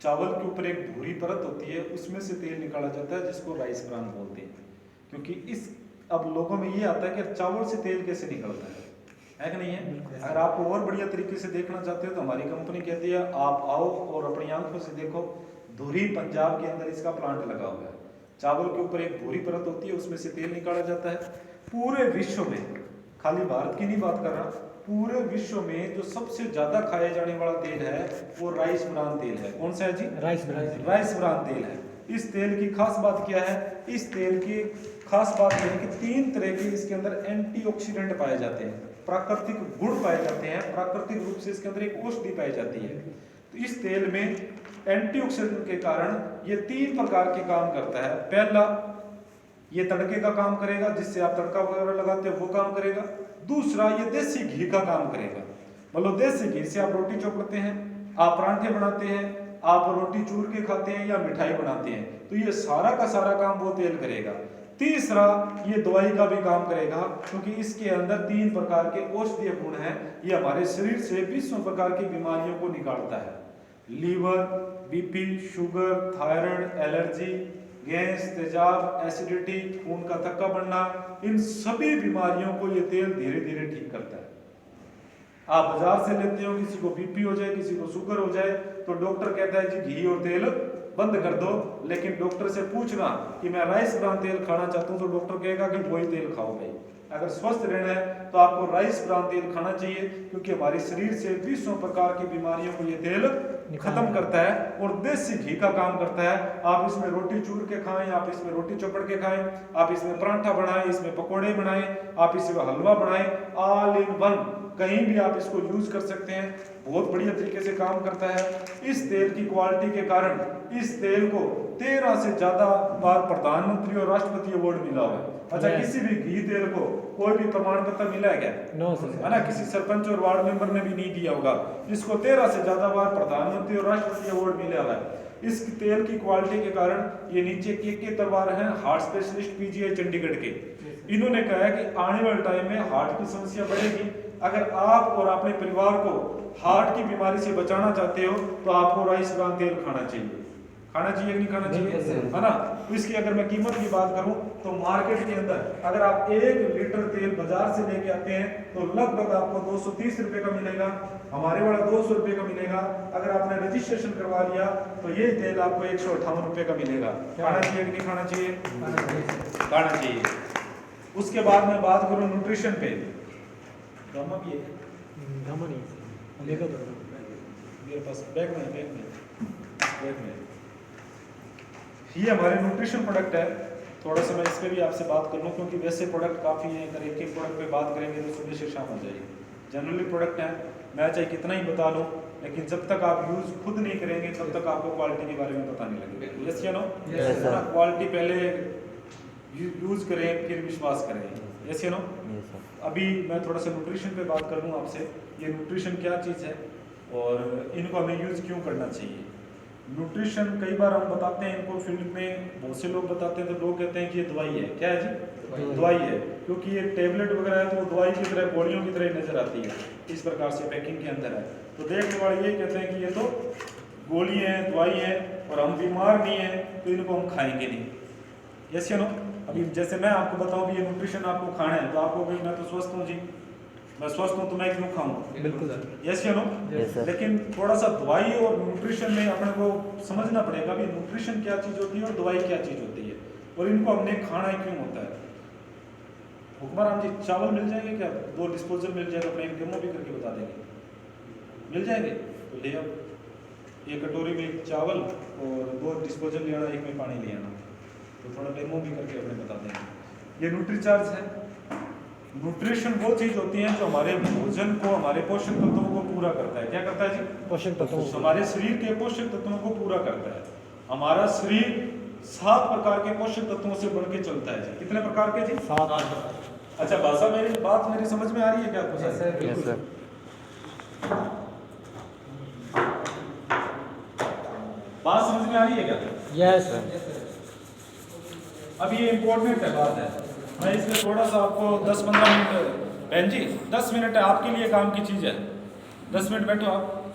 B: चावल के ऊपर एक भूरी परत होती है, उसमें से तेल निकाला जाता है जिसको राइस ब्रान बोलते हैं। क्योंकि इस अब लोगों में ये आता है कि चावल से तेल कैसे निकलता है कि नहीं है। अगर आपको और बढ़िया तरीके से देखना चाहते हो तो हमारी कंपनी कहती है आप आओ और अपनी आंखों से देखो। धुरी पंजाब के अंदर इसका प्लांट लगा हुआ है। चावल के ऊपर एक भूरी परत होती है, उसमें से तेल निकाला जाता है। पूरे विश्व में, खाली भारत की नहीं बात कर रहा, पूरे विश्व में जो सबसे ज्यादा खाया जाने वाला तेल है वो राइस ब्रान तेल है। कौन सा है जी? राइस ब्रान तेल है। इस तेल की खास बात क्या है? इस तेल की खास बात यह है कि 3 तरह के इसके अंदर एंटीऑक्सीडेंट पाए जाते हैं, प्राकृतिक गुण पाए जाते हैं, प्राकृतिक रूप से इसके अंदर एक औषधि पाई जाती है। तो इस तेल में एंटीऑक्सीडेंट के कारण ये 3 प्रकार के काम करता है। पहला, ये तड़के का काम करेगा, जिससे आप तड़का वगैरह लगाते हो वो काम करेगा। दूसरा, ये देसी घी का काम करेगा। मतलब देसी घी से आप रोटी चौपड़ते हैं, आप परांठे बनाते हैं, आप रोटी चूर के खाते हैं या मिठाई बनाते हैं, तो ये सारा का सारा काम वो तेल करेगा। तीसरा, ये दवाई का भी काम करेगा, क्योंकि इसके अंदर 3 प्रकार के औषधीय गुण हैं। ये हमारे शरीर से 20 प्रकार की बीमारियों को निकालता है। Liver, BP, sugar, thyroid, allergy, gas, तेजाब, एसिडिटी, खून का थक्का बढ़ना, इन सभी बीमारियों को ये तेल धीरे धीरे ठीक करता है। आप बाजार से लेते हो, किसी को बीपी हो जाए, किसी को शुगर हो जाए, तो डॉक्टर कहता है जी घी और तेल बंद कर दो। लेकिन डॉक्टर से पूछना कि मैं राइस ब्रान तेल खाना चाहता हूं, तो डॉक्टर कहेगा कि वही तेल खाओ भाई। अगर स्वस्थ रहना है तो आपको राइस ब्रान तेल खाना चाहिए, क्योंकि हमारे शरीर से 20 प्रकार की बीमारियों को ये तेल खत्म करता है और देसी घी का काम करता है। आप इसमें रोटी चूर के खाएं, आप इसमें रोटी चौपड़ के खाएं, आप इसमें परांठा बनाएं, इसमें पकोड़े बनाएं, आप इसमें हलवा बनाएं, ऑल इन वन, कहीं भी आप इसको यूज कर सकते हैं। बहुत बढ़िया तरीके से काम करता है। इस तेल की क्वालिटी के कारण इस तेल को 13 से ज्यादा बार प्रधानमंत्री और राष्ट्रपति अवार्ड मिला हुआ है। अच्छा, किसी भी घी तेल को कोई भी प्रमाण पत्र मिला है क्या?
C: No sir.
B: है ना, किसी सरपंच और वार्ड मेंबर ने भी नहीं दिया होगा। इसको 13 से ज्यादा बार प्रधानमंत्री और राष्ट्रपति अवार्ड मिला हुआ है। इस तेल की क्वालिटी के कारण ये नीचे के तरवार हैं हार्ट स्पेशलिस्ट पीजीआई चंडीगढ़ के। इन्होंने कहा है कि आने वाले टाइम में हार्ट की समस्या बढ़ेगी। अगर आप और अपने परिवार को हार्ट की बीमारी से बचाना चाहते हो तो आपको राइस ब्रान तेल खाना चाहिए। खाना चाहिए कि नहीं खाना चाहिए, है ना। तो इसकी अगर मैं कीमत की बात करूं तो मार्केट के अंदर अगर आप 1 लीटर तेल बाजार से लेके आते हैं तो लगभग आपको 230 रुपए का मिलेगा। हमारे वाला 200 रुपए का मिलेगा। अगर आपने रजिस्ट्रेशन करवा लिया तो ये तेल आपको 158 रुपए का मिलेगा। खाना चाहिए कि नहीं खाना चाहिए? खाना चाहिए। उसके बाद मैं बात करूं न्यूट्रिशन पे, मेरे पास बैग में ये हमारे न्यूट्रिशन प्रोडक्ट है। थोड़ा सा मैं इस पे भी आपसे बात कर लूँ, क्योंकि वैसे प्रोडक्ट काफ़ी हैं। अगर एक प्रोडक्ट पे बात करेंगे तो सुबह से शाम हो जाएगी। जनरली प्रोडक्ट हैं, मैं चाहे कितना ही बता लूँ, लेकिन जब तक आप यूज़ खुद नहीं करेंगे तब तक आपको क्वालिटी के बारे में पता नहीं लगेगा। यस या नो? क्वालिटी पहले यूज़ करें फिर विश्वास करें। यस या नो? अभी मैं थोड़ा सा न्यूट्रिशन पे बात कर लूँ आपसे। ये न्यूट्रिशन क्या चीज़ है और इनको हमें यूज़ क्यों करना चाहिए। न्यूट्रिशन कई बार हम बताते हैं इनको फील्ड में, बहुत से लोग बताते हैं तो लोग कहते हैं कि ये दवाई है। क्या है जी? दवाई है, क्योंकि ये टेबलेट वगैरह है तो वो दवाई की तरह, गोलियों की तरह नज़र आती है, इस प्रकार से पैकिंग के अंदर है। तो देखने वाले ये कहते हैं कि ये तो गोली है, दवाई है और हम बीमार नहीं हैं तो इनको हम खाएंगे नहीं। यस या नो? अभी जैसे मैं आपको बताऊं कि ये न्यूट्रिशन आपको खाना है तो आपको भाई मैं तो स्वस्थ हूँ जी, मैं स्वस्थ हूँ तो मैं क्यों खाऊं?
A: बिल्कुल।
B: यस या नो? लेकिन थोड़ा सा दवाई और न्यूट्रिशन में अपने को समझना पड़ेगा कि न्यूट्रिशन क्या चीज़ होती है और दवाई क्या चीज़ होती है और इनको हमने खाना क्यों होता है। हुक्मरान जी चावल मिल जाएंगे क्या? 2 डिस्पोजल मिल जाएगा, अपने एक डेमो भी करके बता देंगे। मिल जाएंगे तो ले आओ, एक कटोरी में चावल और 2 डिस्पोजल ले आना, एक में पानी ले आना, तो थोड़ा डेमो भी करके अपने बता देंगे। ये न्यूट्रीचार्ज है। न्यूट्रिशन वो चीज़ होती है जो हमारे भोजन को, हमारे पोषक तत्वों को पूरा करता है। क्या करता है जी? पोषक तत्वों। हमारे शरीर के पोषक तत्वों को पूरा करता है। हमारा शरीर 7 प्रकार के पोषक तत्वों से बढ़ के चलता है जी। कितने प्रकार के जी? 7। अच्छा, भाषा बात मेरी समझ में आ रही है क्या आपको?
A: Yes sir.
B: बात समझ में आ रही है क्या?
A: यस।
B: अब ये इम्पोर्टेंट है बात है, मैं इसमें थोड़ा सा आपको 10-15 मिनट, बहन जी 10 मिनट है आपके लिए, काम की चीज़ है, 10 मिनट बैठो आप।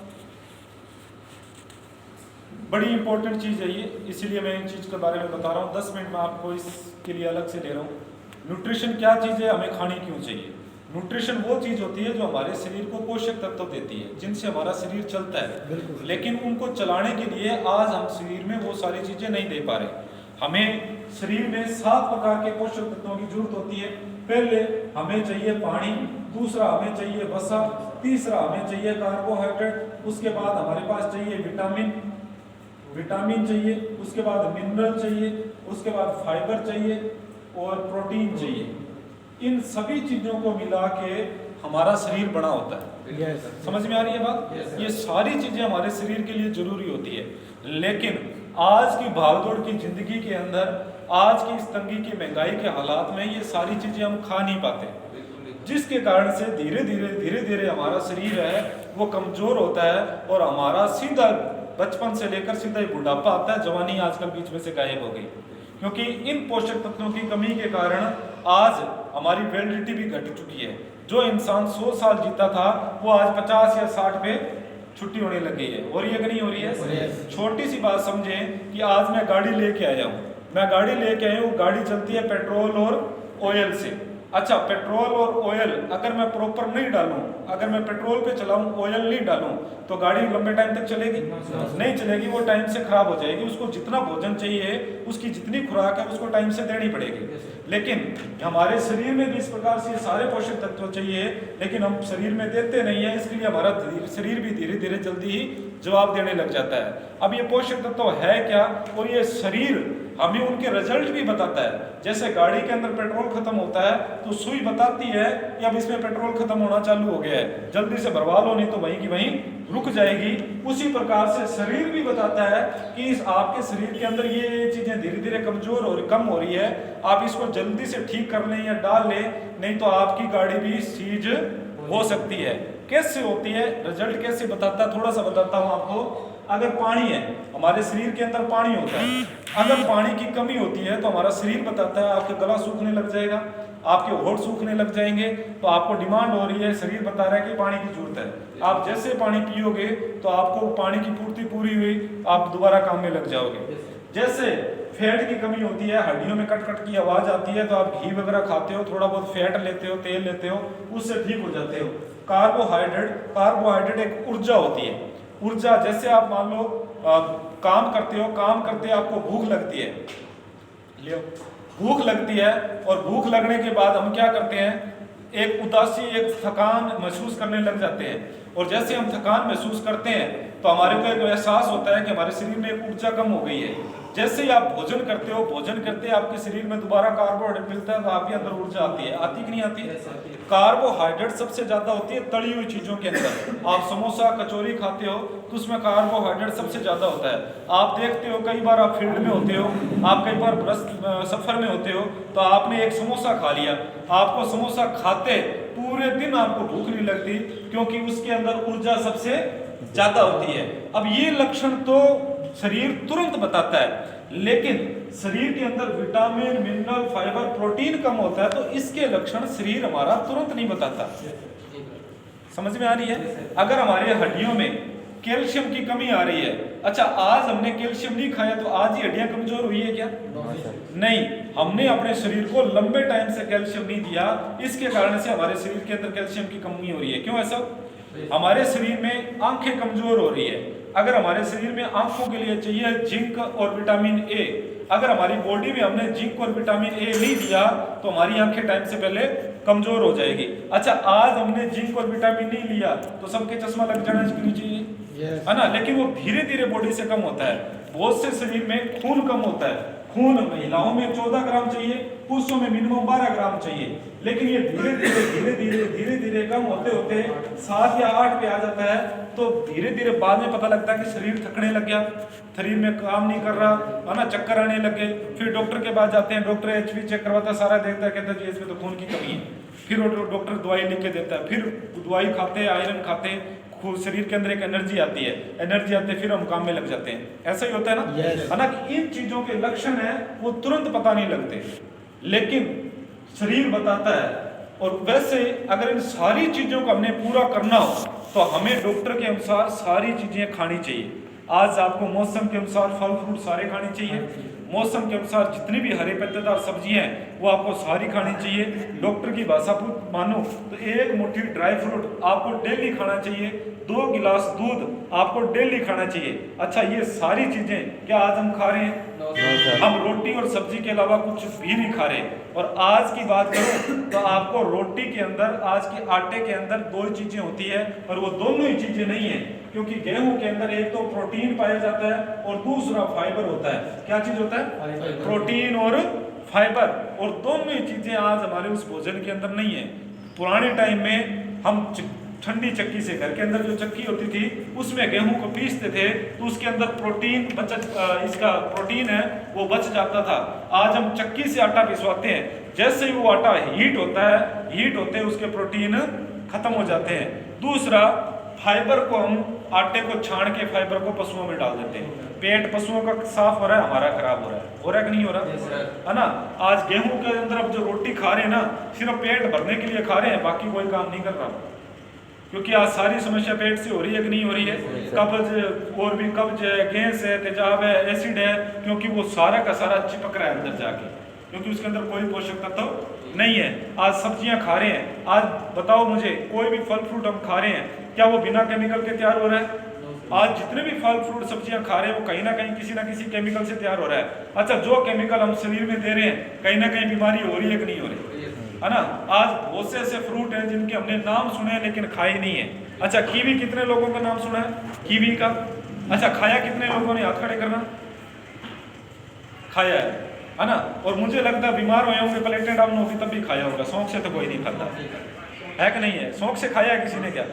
B: बड़ी इंपॉर्टेंट चीज़ है ये, इसीलिए मैं इन चीज़ के बारे में बता रहा हूँ। 10 मिनट में आपको इसके लिए अलग से ले रहा हूँ। न्यूट्रिशन क्या चीज़ है, हमें खानी क्यों चाहिए। न्यूट्रिशन वो चीज़ होती है जो हमारे शरीर को पोषक तत्व देती है, जिनसे हमारा शरीर चलता है, लेकिन उनको चलाने के लिए आज हम शरीर में वो सारी चीज़ें नहीं दे पा रहे। हमें शरीर में 7 प्रकार के पोषक तत्वों की जरूरत होती है। पहले हमें चाहिए पानी, दूसरा हमें चाहिए वसा, तीसरा हमें चाहिए कार्बोहाइड्रेट, उसके बाद हमारे पास चाहिए विटामिन चाहिए, उसके बाद मिनरल चाहिए, उसके बाद फाइबर चाहिए और प्रोटीन चाहिए। इन सभी चीजों को मिला के हमारा शरीर बना होता है। समझ में आ रही है बात? ये सारी चीजें हमारे शरीर के लिए जरूरी होती है, लेकिन आज की भागदौड़ की जिंदगी के अंदर, आज की इस तंगी की महंगाई के हालात में ये सारी चीजें हम खा नहीं पाते, जिसके कारण से धीरे धीरे हमारा शरीर है वो कमजोर होता है और हमारा सीधा बचपन से लेकर सीधा ही बुढ़ापा आता है, जवानी आजकल बीच में से गायब हो गई। क्योंकि इन पोषक तत्वों की कमी के कारण आज हमारी वैलिडिटी भी घट चुकी है। जो इंसान 100 साल जीता था वो आज 50 या 60 पे छुट्टी होने लगी है। हो रही है कि नहीं हो रही है? छोटी सी बात समझें कि आज मैं गाड़ी लेके आया हूँ, गाड़ी चलती है पेट्रोल और ऑयल से। अच्छा, पेट्रोल और ऑयल अगर मैं प्रॉपर नहीं डालूं, अगर मैं पेट्रोल पे चलाऊं, ऑयल नहीं डालूं, तो गाड़ी लंबे टाइम तक चलेगी? नहीं चलेगी, वो टाइम से खराब हो जाएगी। उसको जितना भोजन चाहिए, उसकी जितनी खुराक है, उसको टाइम से देनी पड़ेगी। लेकिन हमारे शरीर में भी इस प्रकार से सारे पोषक तत्व चाहिए, लेकिन हम शरीर में देते नहीं है, इसलिए हमारा शरीर भी धीरे धीरे जल्दी ही जवाब देने लग जाता है। अब ये पोषक तत्व है क्या और ये शरीर हमें उनके रिजल्ट भी बताता है। जैसे गाड़ी के अंदर पेट्रोल खत्म होता है तो सुई बताती है कि अब इसमें पेट्रोल खत्म होना चालू हो गया है, जल्दी से भरवा लो नहीं तो वहीं की वहीं रुक जाएगी। उसी प्रकार से शरीर भी बताता है कि इस आपके शरीर के अंदर ये चीजें धीरे धीरे कमजोर और कम हो रही है, आप इसको जल्दी से ठीक कर लें या डाल लें, नहीं तो आपकी गाड़ी भी सीज हो सकती है। कैसे होती है, रिजल्ट कैसे बताता है, थोड़ा सा बताता हूँ आपको। अगर पानी है, हमारे शरीर के अंदर पानी होता है, अगर पानी की कमी होती है तो हमारा शरीर बताता है आपका गला सूखने लग जाएगा, आपके होठ सूखने लग जाएंगे, तो आपको डिमांड हो रही है, शरीर बता रहा है कि पानी की जरूरत है। आप जैसे पानी पियोगे तो आपको पानी की पूर्ति पूरी हुई, आप दोबारा काम में लग जाओगे। जैसे फैट की कमी होती है, हड्डियों में कट कट की आवाज आती है, तो आप घी वगैरह खाते हो, थोड़ा बहुत फैट लेते हो, तेल लेते हो, उससे ठीक हो जाते हो। कार्बोहाइड्रेट एक ऊर्जा होती है। ऊर्जा जैसे आप मान लो काम करते आपको भूख लगती है, भूख लगती है, और भूख लगने के बाद हम क्या करते हैं, एक उदासी, एक थकान महसूस करने लग जाते हैं। और जैसे हम थकान महसूस करते हैं तो हमारे को एक एहसास होता है कि हमारे शरीर में एक ऊर्जा कम हो गई है। जैसे ही आप भोजन करते हो, भोजन करते आपके शरीर में दोबारा कार्बोहाइड्रेट मिलता है तो आपके अंदर ऊर्जा आती है, आती कि नहीं आती है? कार्बोहाइड्रेट सबसे ज्यादा होती है तली हुई चीजों के अंदर। आप समोसा कचौरी खाते हो तो उसमें कार्बोहाइड्रेट सबसे ज्यादा होता है। आप देखते हो कई बार आप फील्ड में होते हो, आप कई बार सफर में होते हो, तो आपने एक समोसा खा लिया, आपको समोसा खाते पूरे दिन आपको भूख नहीं लगती, क्योंकि उसके अंदर ऊर्जा सबसे ज्यादा होती है। अब ये लक्षण तो शरीर तुरंत बताता है, लेकिन शरीर के अंदर विटामिन, मिनरल, फाइबर, प्रोटीन कम होता है, तो इसके लक्षण शरीर हमारा तुरंत नहीं बताता। समझ में आ रही है? अगर हमारे हड्डियों में कैल्शियम की कमी आ रही है, अच्छा आज हमने कैल्शियम नहीं खाया तो आज ही हड्डियां कमजोर हुई है क्या? नहीं, हमने अपने शरीर को लंबे टाइम से कैल्शियम नहीं दिया, इसके कारण से हमारे शरीर के अंदर कैल्शियम की कमी हो रही है। क्यों ऐसा? हमारे शरीर में आंखें कमजोर हो रही है। अगर हमारे शरीर में आंखों के लिए चाहिए जिंक और विटामिन ए, अगर हमारी बॉडी में हमने जिंक और विटामिन ए नहीं दिया तो हमारी आंखें टाइम से पहले कमजोर हो जाएगी। अच्छा आज हमने जिंक और विटामिन नहीं लिया तो सबके चश्मा लग जाना चाहिए, है ना? लेकिन वो धीरे धीरे बॉडी से कम होता है। बहुत से शरीर में खून कम होता है, खून महिलाओं में 14 ग्राम चाहिए, पुरुषों में मिनिमम 12 ग्राम चाहिए, लेकिन ये धीरे धीरे कम होते होते 7 या 8 पे आ जाता है। तो धीरे धीरे बाद में पता लगता है कि शरीर थकने लग गया, शरीर में काम नहीं कर रहा, है ना, चक्कर आने लगे। फिर डॉक्टर के पास जाते हैं, डॉक्टर एचबी चेक करवाता है, सारा देखता है, कहता है जी इसमें तो खून की कमी है। फिर डॉक्टर दवाई लिख के देता है, फिर दवाई खाते हैं, आयरन खाते हैं, शरीर के अंदर एक एनर्जी आती है, एनर्जी आती है, फिर हम काम में लग जाते हैं। ऐसा ही होता है ना? है ना? कि इन चीजों के लक्षण है वो तुरंत पता नहीं लगते, लेकिन शरीर बताता है। और वैसे अगर इन सारी चीजों को हमने पूरा करना हो तो हमें डॉक्टर के अनुसार सारी चीजें खानी चाहिए। आज आपको मौसम के अनुसार फल फ्रूट सारे खाने चाहिए, मौसम के अनुसार जितनी भी हरे पत्तेदार सब्जियां हैं वो आपको सारी खानी चाहिए। डॉक्टर की भाषा मानो तो एक मुट्ठी ड्राई फ्रूट आपको डेली खाना चाहिए, 2 गिलास दूध आपको डेली खाना चाहिए। अच्छा ये सारी चीजें क्या आज हम खा रहे हैं? हम रोटी और सब्जी के अलावा कुछ भी नहीं खा रहे। और आज की बात करूं तो आपको रोटी के अंदर, आज के आटे के अंदर 2 चीजें होती है, और वो दोनों ही चीजें नहीं है, क्योंकि गेहूं के अंदर एक तो प्रोटीन पाया जाता है और दूसरा फाइबर होता है। क्या चीज होता है? प्रोटीन और फाइबर, और दोनों ही चीजें आज हमारे उस भोजन के अंदर नहीं है। पुराने टाइम में हम ठंडी चक्की से, घर के अंदर जो चक्की होती थी उसमें गेहूं को पीसते थे तो उसके अंदर प्रोटीन इसका प्रोटीन है वो बच जाता था। आज हम चक्की से आटा पिसवाते हैं, जैसे ही वो आटा हीट होता है, हीट होते हैं उसके प्रोटीन खत्म हो जाते हैं। दूसरा, फाइबर को हम आटे को छान के फाइबर को पशुओं में डाल देते हैं। पेट पशुओं का साफ हो रहा है, हमारा खराब हो रहा है कि नहीं हो रहा? है ना? आज गेहूं के अंदर अब जो रोटी खा रहे हैं ना, सिर्फ पेट भरने के लिए खा रहे हैं, बाकी कोई काम नहीं कर रहा, क्योंकि आज सारी समस्या पेट से हो रही है कि नहीं हो रही है? कब्ज, और भी कब्ज है, गैस है, तेजाब है, एसिड है, क्योंकि वो सारा का सारा चिपक रहा है अंदर जाके, क्योंकि उसके अंदर कोई पोषक तत्व नहीं है। आज सब्जियां खा रहे हैं, आज बताओ मुझे, कोई भी फल फ्रूट हम खा रहे हैं, क्या वो बिना केमिकल के तैयार हो रहा है? आज जितने भी फल फ्रूट सब्जियां खा रहे हैं वो कहीं ना कहीं किसी ना किसी केमिकल से तैयार हो रहा है। अच्छा जो केमिकल हम शरीर में दे रहे हैं, कहीं ना कहीं बीमारी हो रही है कि नहीं हो रही है ना? आज बहुत से ऐसे फ्रूट हैं जिनके हमने नाम सुने हैं लेकिन खाए नहीं है। अच्छा कीवी, कितने लोगों का नाम सुना है कीवी का? अच्छा खाया कितने लोगों ने? हाथ खड़े करना। खाया है ना? और मुझे लगता है बीमार हुए होंगे, प्लेटें डाउन होगी तब भी खाया होगा, शौक से तो कोई नहीं खाता है कि नहीं है? शौक से खाया है किसी ने? क्या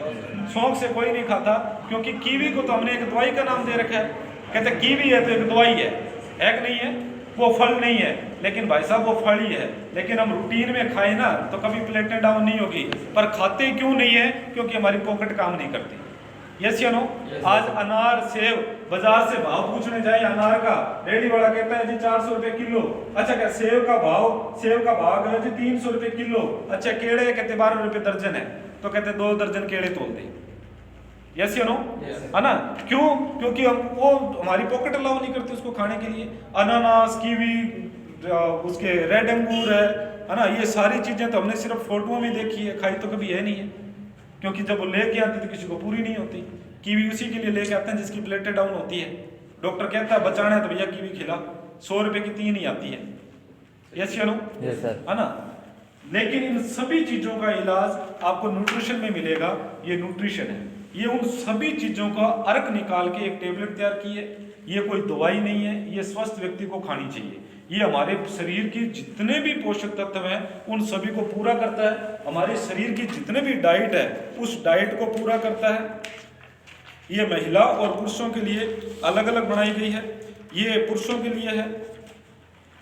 B: शौक से कोई नहीं खाता, क्योंकि कीवी को तो हमने एक दवाई का नाम दे रखा है, कहते कीवी है तो एक दवाई है कि नहीं है? वो फल नहीं है, लेकिन भाई साहब वो फल ही है। लेकिन हम रूटीन में खाए ना तो कभी प्लेटें डाउन नहीं होगी, पर खाते क्यों नहीं है? क्योंकि हमारी पॉकेट काम नहीं करती। यस या नो? आज अनार, सेब, बाजार से भाव पूछने जाए अनार का, रेडी वाला कहता है जी 400 रुपए किलो। अच्छा क्या सेब का भाव है जी 300 रुपए किलो। अच्छा केड़े कहते 12 रुपए दर्जन है, तो कहते 2 दर्जन केड़े तोल दे। यस या नो? है ना? क्यों? क्योंकि हम वो हमारी पॉकेट अलाउ नहीं करती उसको खाने के लिए। अनानास, कीवी, उसके रेड अंगूर है ना, ये सारी चीजें तो हमने सिर्फ फोटो में देखी है, खाई तो कभी है नहीं है, क्योंकि जब वो लेके आते तो किसी को पूरी नहीं होती। कीवी उसी के लिए लेके आते हैं जिसकी प्लेटें डाउन होती है। डॉक्टर कहता है बचाना है तो भैया कीवी खिला, 100 रुपए की 3 ही आती है। यस या नो? है ना? लेकिन इन सभी चीजों का इलाज आपको न्यूट्रिशन में मिलेगा। ये न्यूट्रिशन है। ये उन सभी चीज़ों का अर्क निकाल के एक टेबलेट तैयार की है। ये कोई दवाई नहीं है, ये स्वस्थ व्यक्ति को खानी चाहिए। ये हमारे शरीर की जितने भी पोषक तत्व हैं उन सभी को पूरा करता है। हमारे शरीर की जितने भी डाइट है उस डाइट को पूरा करता है। ये महिला और पुरुषों के लिए अलग अलग बनाई गई है। ये पुरुषों के लिए है।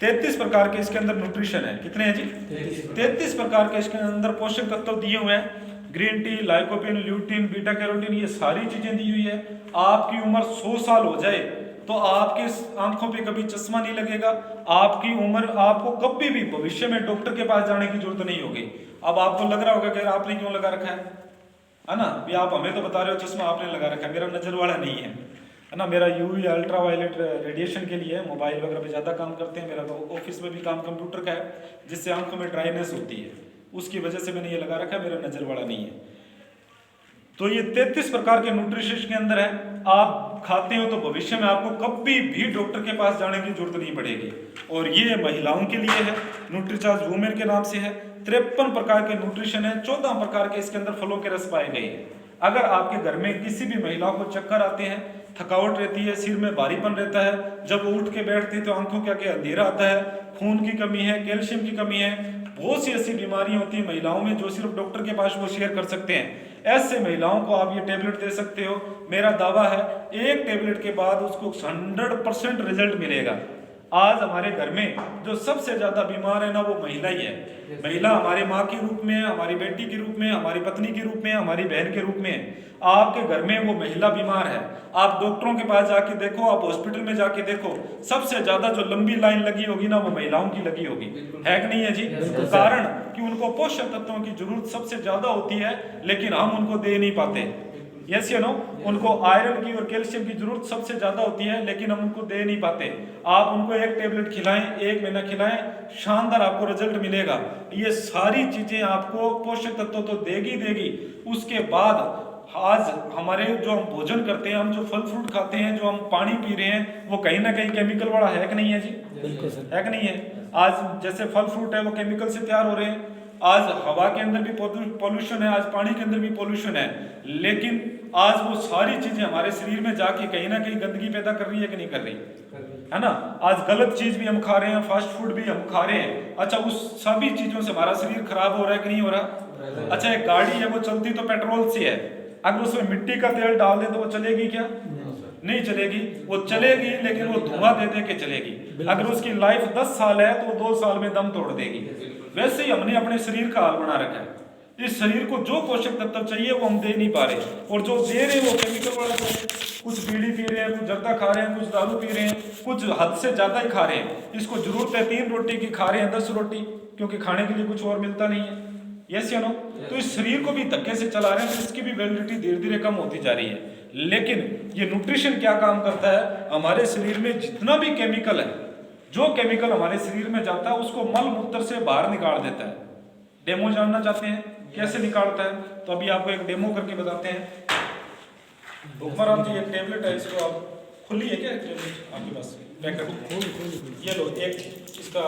B: 33 प्रकार के इसके अंदर न्यूट्रिशन है। कितने हैं जी? 33 प्रकार के इसके अंदर पोषक तत्व दिए हुए हैं। Green tea, lycopene, lutein, beta carotene, ये सारी चीजें दी हुई है। आपकी उम्र 100 साल हो जाए तो आपके आंखों पे कभी चश्मा नहीं लगेगा। आपकी उम्र, आपको कभी भी भविष्य में डॉक्टर के पास जाने की जरूरत नहीं होगी। अब आपको लग रहा होगा कि आपने क्यों लगा रखा है ना? भी आप हमें तो बता रहे हो चश्मा आपने लगा रखा है, मेरा नजर वाला नहीं है ना। मेरा यूवी अल्ट्रा वायलेट रेडिएशन के लिए मोबाइल वगैरह पे ज़्यादा काम करते हैं। मेरा तो ऑफिस में भी काम कंप्यूटर का है, जिससे आंखों में ड्राइनेस होती है, उसकी वजह से मैंने ये लगा रखा है, मेरा नजर वाला नहीं है। तो ये 33 प्रकार के न्यूट्रिशन के अंदर है। आप खाते हो तो भविष्य में आपको कभी भी डॉक्टर के पास जाने की जरूरत नहीं पड़ेगी। और ये महिलाओं के लिए है, न्यूट्रीचार्ज वुमेन के नाम से है। 53 प्रकार के न्यूट्रिशन है। 14 प्रकार के इसके अंदर फलों के रस पाए गए हैं। अगर आपके घर में किसी भी महिला को चक्कर आते हैं, थकावट रहती है, सिर में भारीपन रहता है, जब वो उठ के बैठती है तो आंखों के आगे अंधेरा आता है, खून की कमी है, कैल्शियम की कमी है, बहुत सी ऐसी बीमारियां होती हैं महिलाओं में जो सिर्फ डॉक्टर के पास वो शेयर कर सकते हैं। ऐसे महिलाओं को आप ये टेबलेट दे सकते हो। मेरा दावा है एक टेबलेट के बाद उसको 100% रिजल्ट मिलेगा। आज हमारे घर में जो सबसे ज्यादा बीमार है ना, वो महिला ही है। महिला हमारी माँ के रूप में, हमारी बेटी के रूप में, हमारी पत्नी के रूप में, हमारी बहन के रूप में। आपके घर में वो महिला बीमार है, आप डॉक्टरों के पास जाके देखो, आप हॉस्पिटल में जाके देखो, सबसे ज्यादा जो लंबी लाइन लगी होगी ना, वो महिलाओं की लगी होगी। है कि नहीं है जी? कारण कि उनको पोषक तत्वों की जरूरत सबसे ज्यादा होती है, लेकिन हम उनको दे नहीं पाते। यस या नो? उनको आयरन की और कैल्शियम की जरूरत सबसे ज्यादा होती है, लेकिन हम उनको दे नहीं पाते। आप उनको एक टेबलेट खिलाएं, 1 महीना खिलाएं, शानदार आपको रिजल्ट मिलेगा। ये सारी चीजें आपको पोषक तत्व तो देगी। उसके बाद आज हमारे जो हम भोजन करते हैं, हम जो फल फ्रूट खाते हैं, जो हम पानी पी रहे हैं, वो कहीं ना कहीं केमिकल वाला है कि नहीं है जी? है कि नहीं है? आज जैसे फल फ्रूट है वो केमिकल से तैयार हो रहे हैं। आज हवा के अंदर भी पॉल्यूशन है, आज पानी के अंदर भी पॉल्यूशन है, लेकिन आज वो सारी चीजें हमारे शरीर में जाके कहीं ना कहीं गंदगी पैदा कर रही है कि नहीं कर रही है ना? आज गलत चीज भी हम खा रहे हैं, फास्ट फूड भी हम खा रहे हैं। अच्छा, उस सभी चीजों से हमारा शरीर खराब हो रहा है कि नहीं हो रहा? अच्छा, एक गाड़ी है वो चलती तो पेट्रोल से है, अगर उसमें मिट्टी का तेल डाल दे तो वो चलेगी क्या? नहीं चलेगी। वो चलेगी लेकिन वो धुआं दे के चलेगी। अगर उसकी लाइफ 10 साल है तो वो 2 साल में दम तोड़ देगी। वैसे ही हमने अपने शरीर का हाल बना रखा है। इस शरीर को जो पोषक तत्व चाहिए वो हम दे नहीं पा रहे, और जो दे रहे वो केमिकल वाला दे रहे। कुछ बीड़ी पी रहे हैं, कुछ जर्दा खा रहे हैं, कुछ दारू पी रहे हैं, कुछ हद से ज्यादा ही खा रहे हैं। इसको जरूरत है 3 रोटी की, खा रहे हैं 10 रोटी, क्योंकि खाने के लिए कुछ और मिलता नहीं है। यस या नो? तो इस शरीर को भी धक्के से चला रहे हैं, तो इसकी भी वैलिडिटी धीरे धीरे कम होती जा रही है। लेकिन ये न्यूट्रिशन क्या काम करता है? हमारे शरीर में जितना भी केमिकल है, जो केमिकल हमारे शरीर में जाता है उसको मल मूत्र से बाहर निकाल देता है। डेमो जानना चाहते हैं कैसे निकालता है? तो अभी आपको एक डेमो करके बताते हैं। भूखमराम जी, एक टेबलेट है, इसको आप खुली है क्या टेबलेट आपके पास? पैकेट ये लो, एक इसका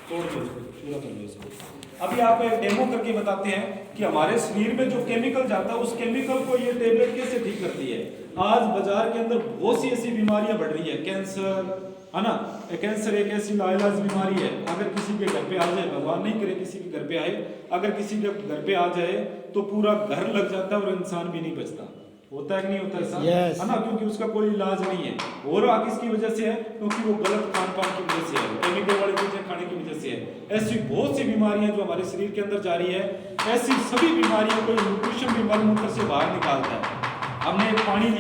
B: तोड़ दो, पूरा कर लो इसको। अभी आपको एक डेमो करके बताते हैं कि हमारे शरीर में जो केमिकल जाता है उस केमिकल को ये टेबलेट कैसे ठीक करती है। आज बाजार के अंदर बहुत सी ऐसी बीमारियां बढ़ रही है, कैंसर है ना? कैंसर एक ऐसी लाइलाज बीमारी है, अगर किसी के घर पे आ जाए, भगवान नहीं करे किसी के घर पे आए, अगर किसी के घर पे आ जाए तो पूरा घर लग जाता है और इंसान भी नहीं बचता। होता है कि नहीं होता ऐसा? है ना? क्योंकि उसका कोई इलाज नहीं है। हो रहा किसकी वजह से है? क्योंकि वो गलत खान पान की वजह से है, केमिकल वाली चीजें खाने की वजह से है। ऐसी बहुत सी बीमारियां जो हमारे शरीर के अंदर जा रही है, ऐसी सभी बीमारियों को न्यूट्रिशन भी मल मूत्र से बाहर निकालता है। हमने एक पानी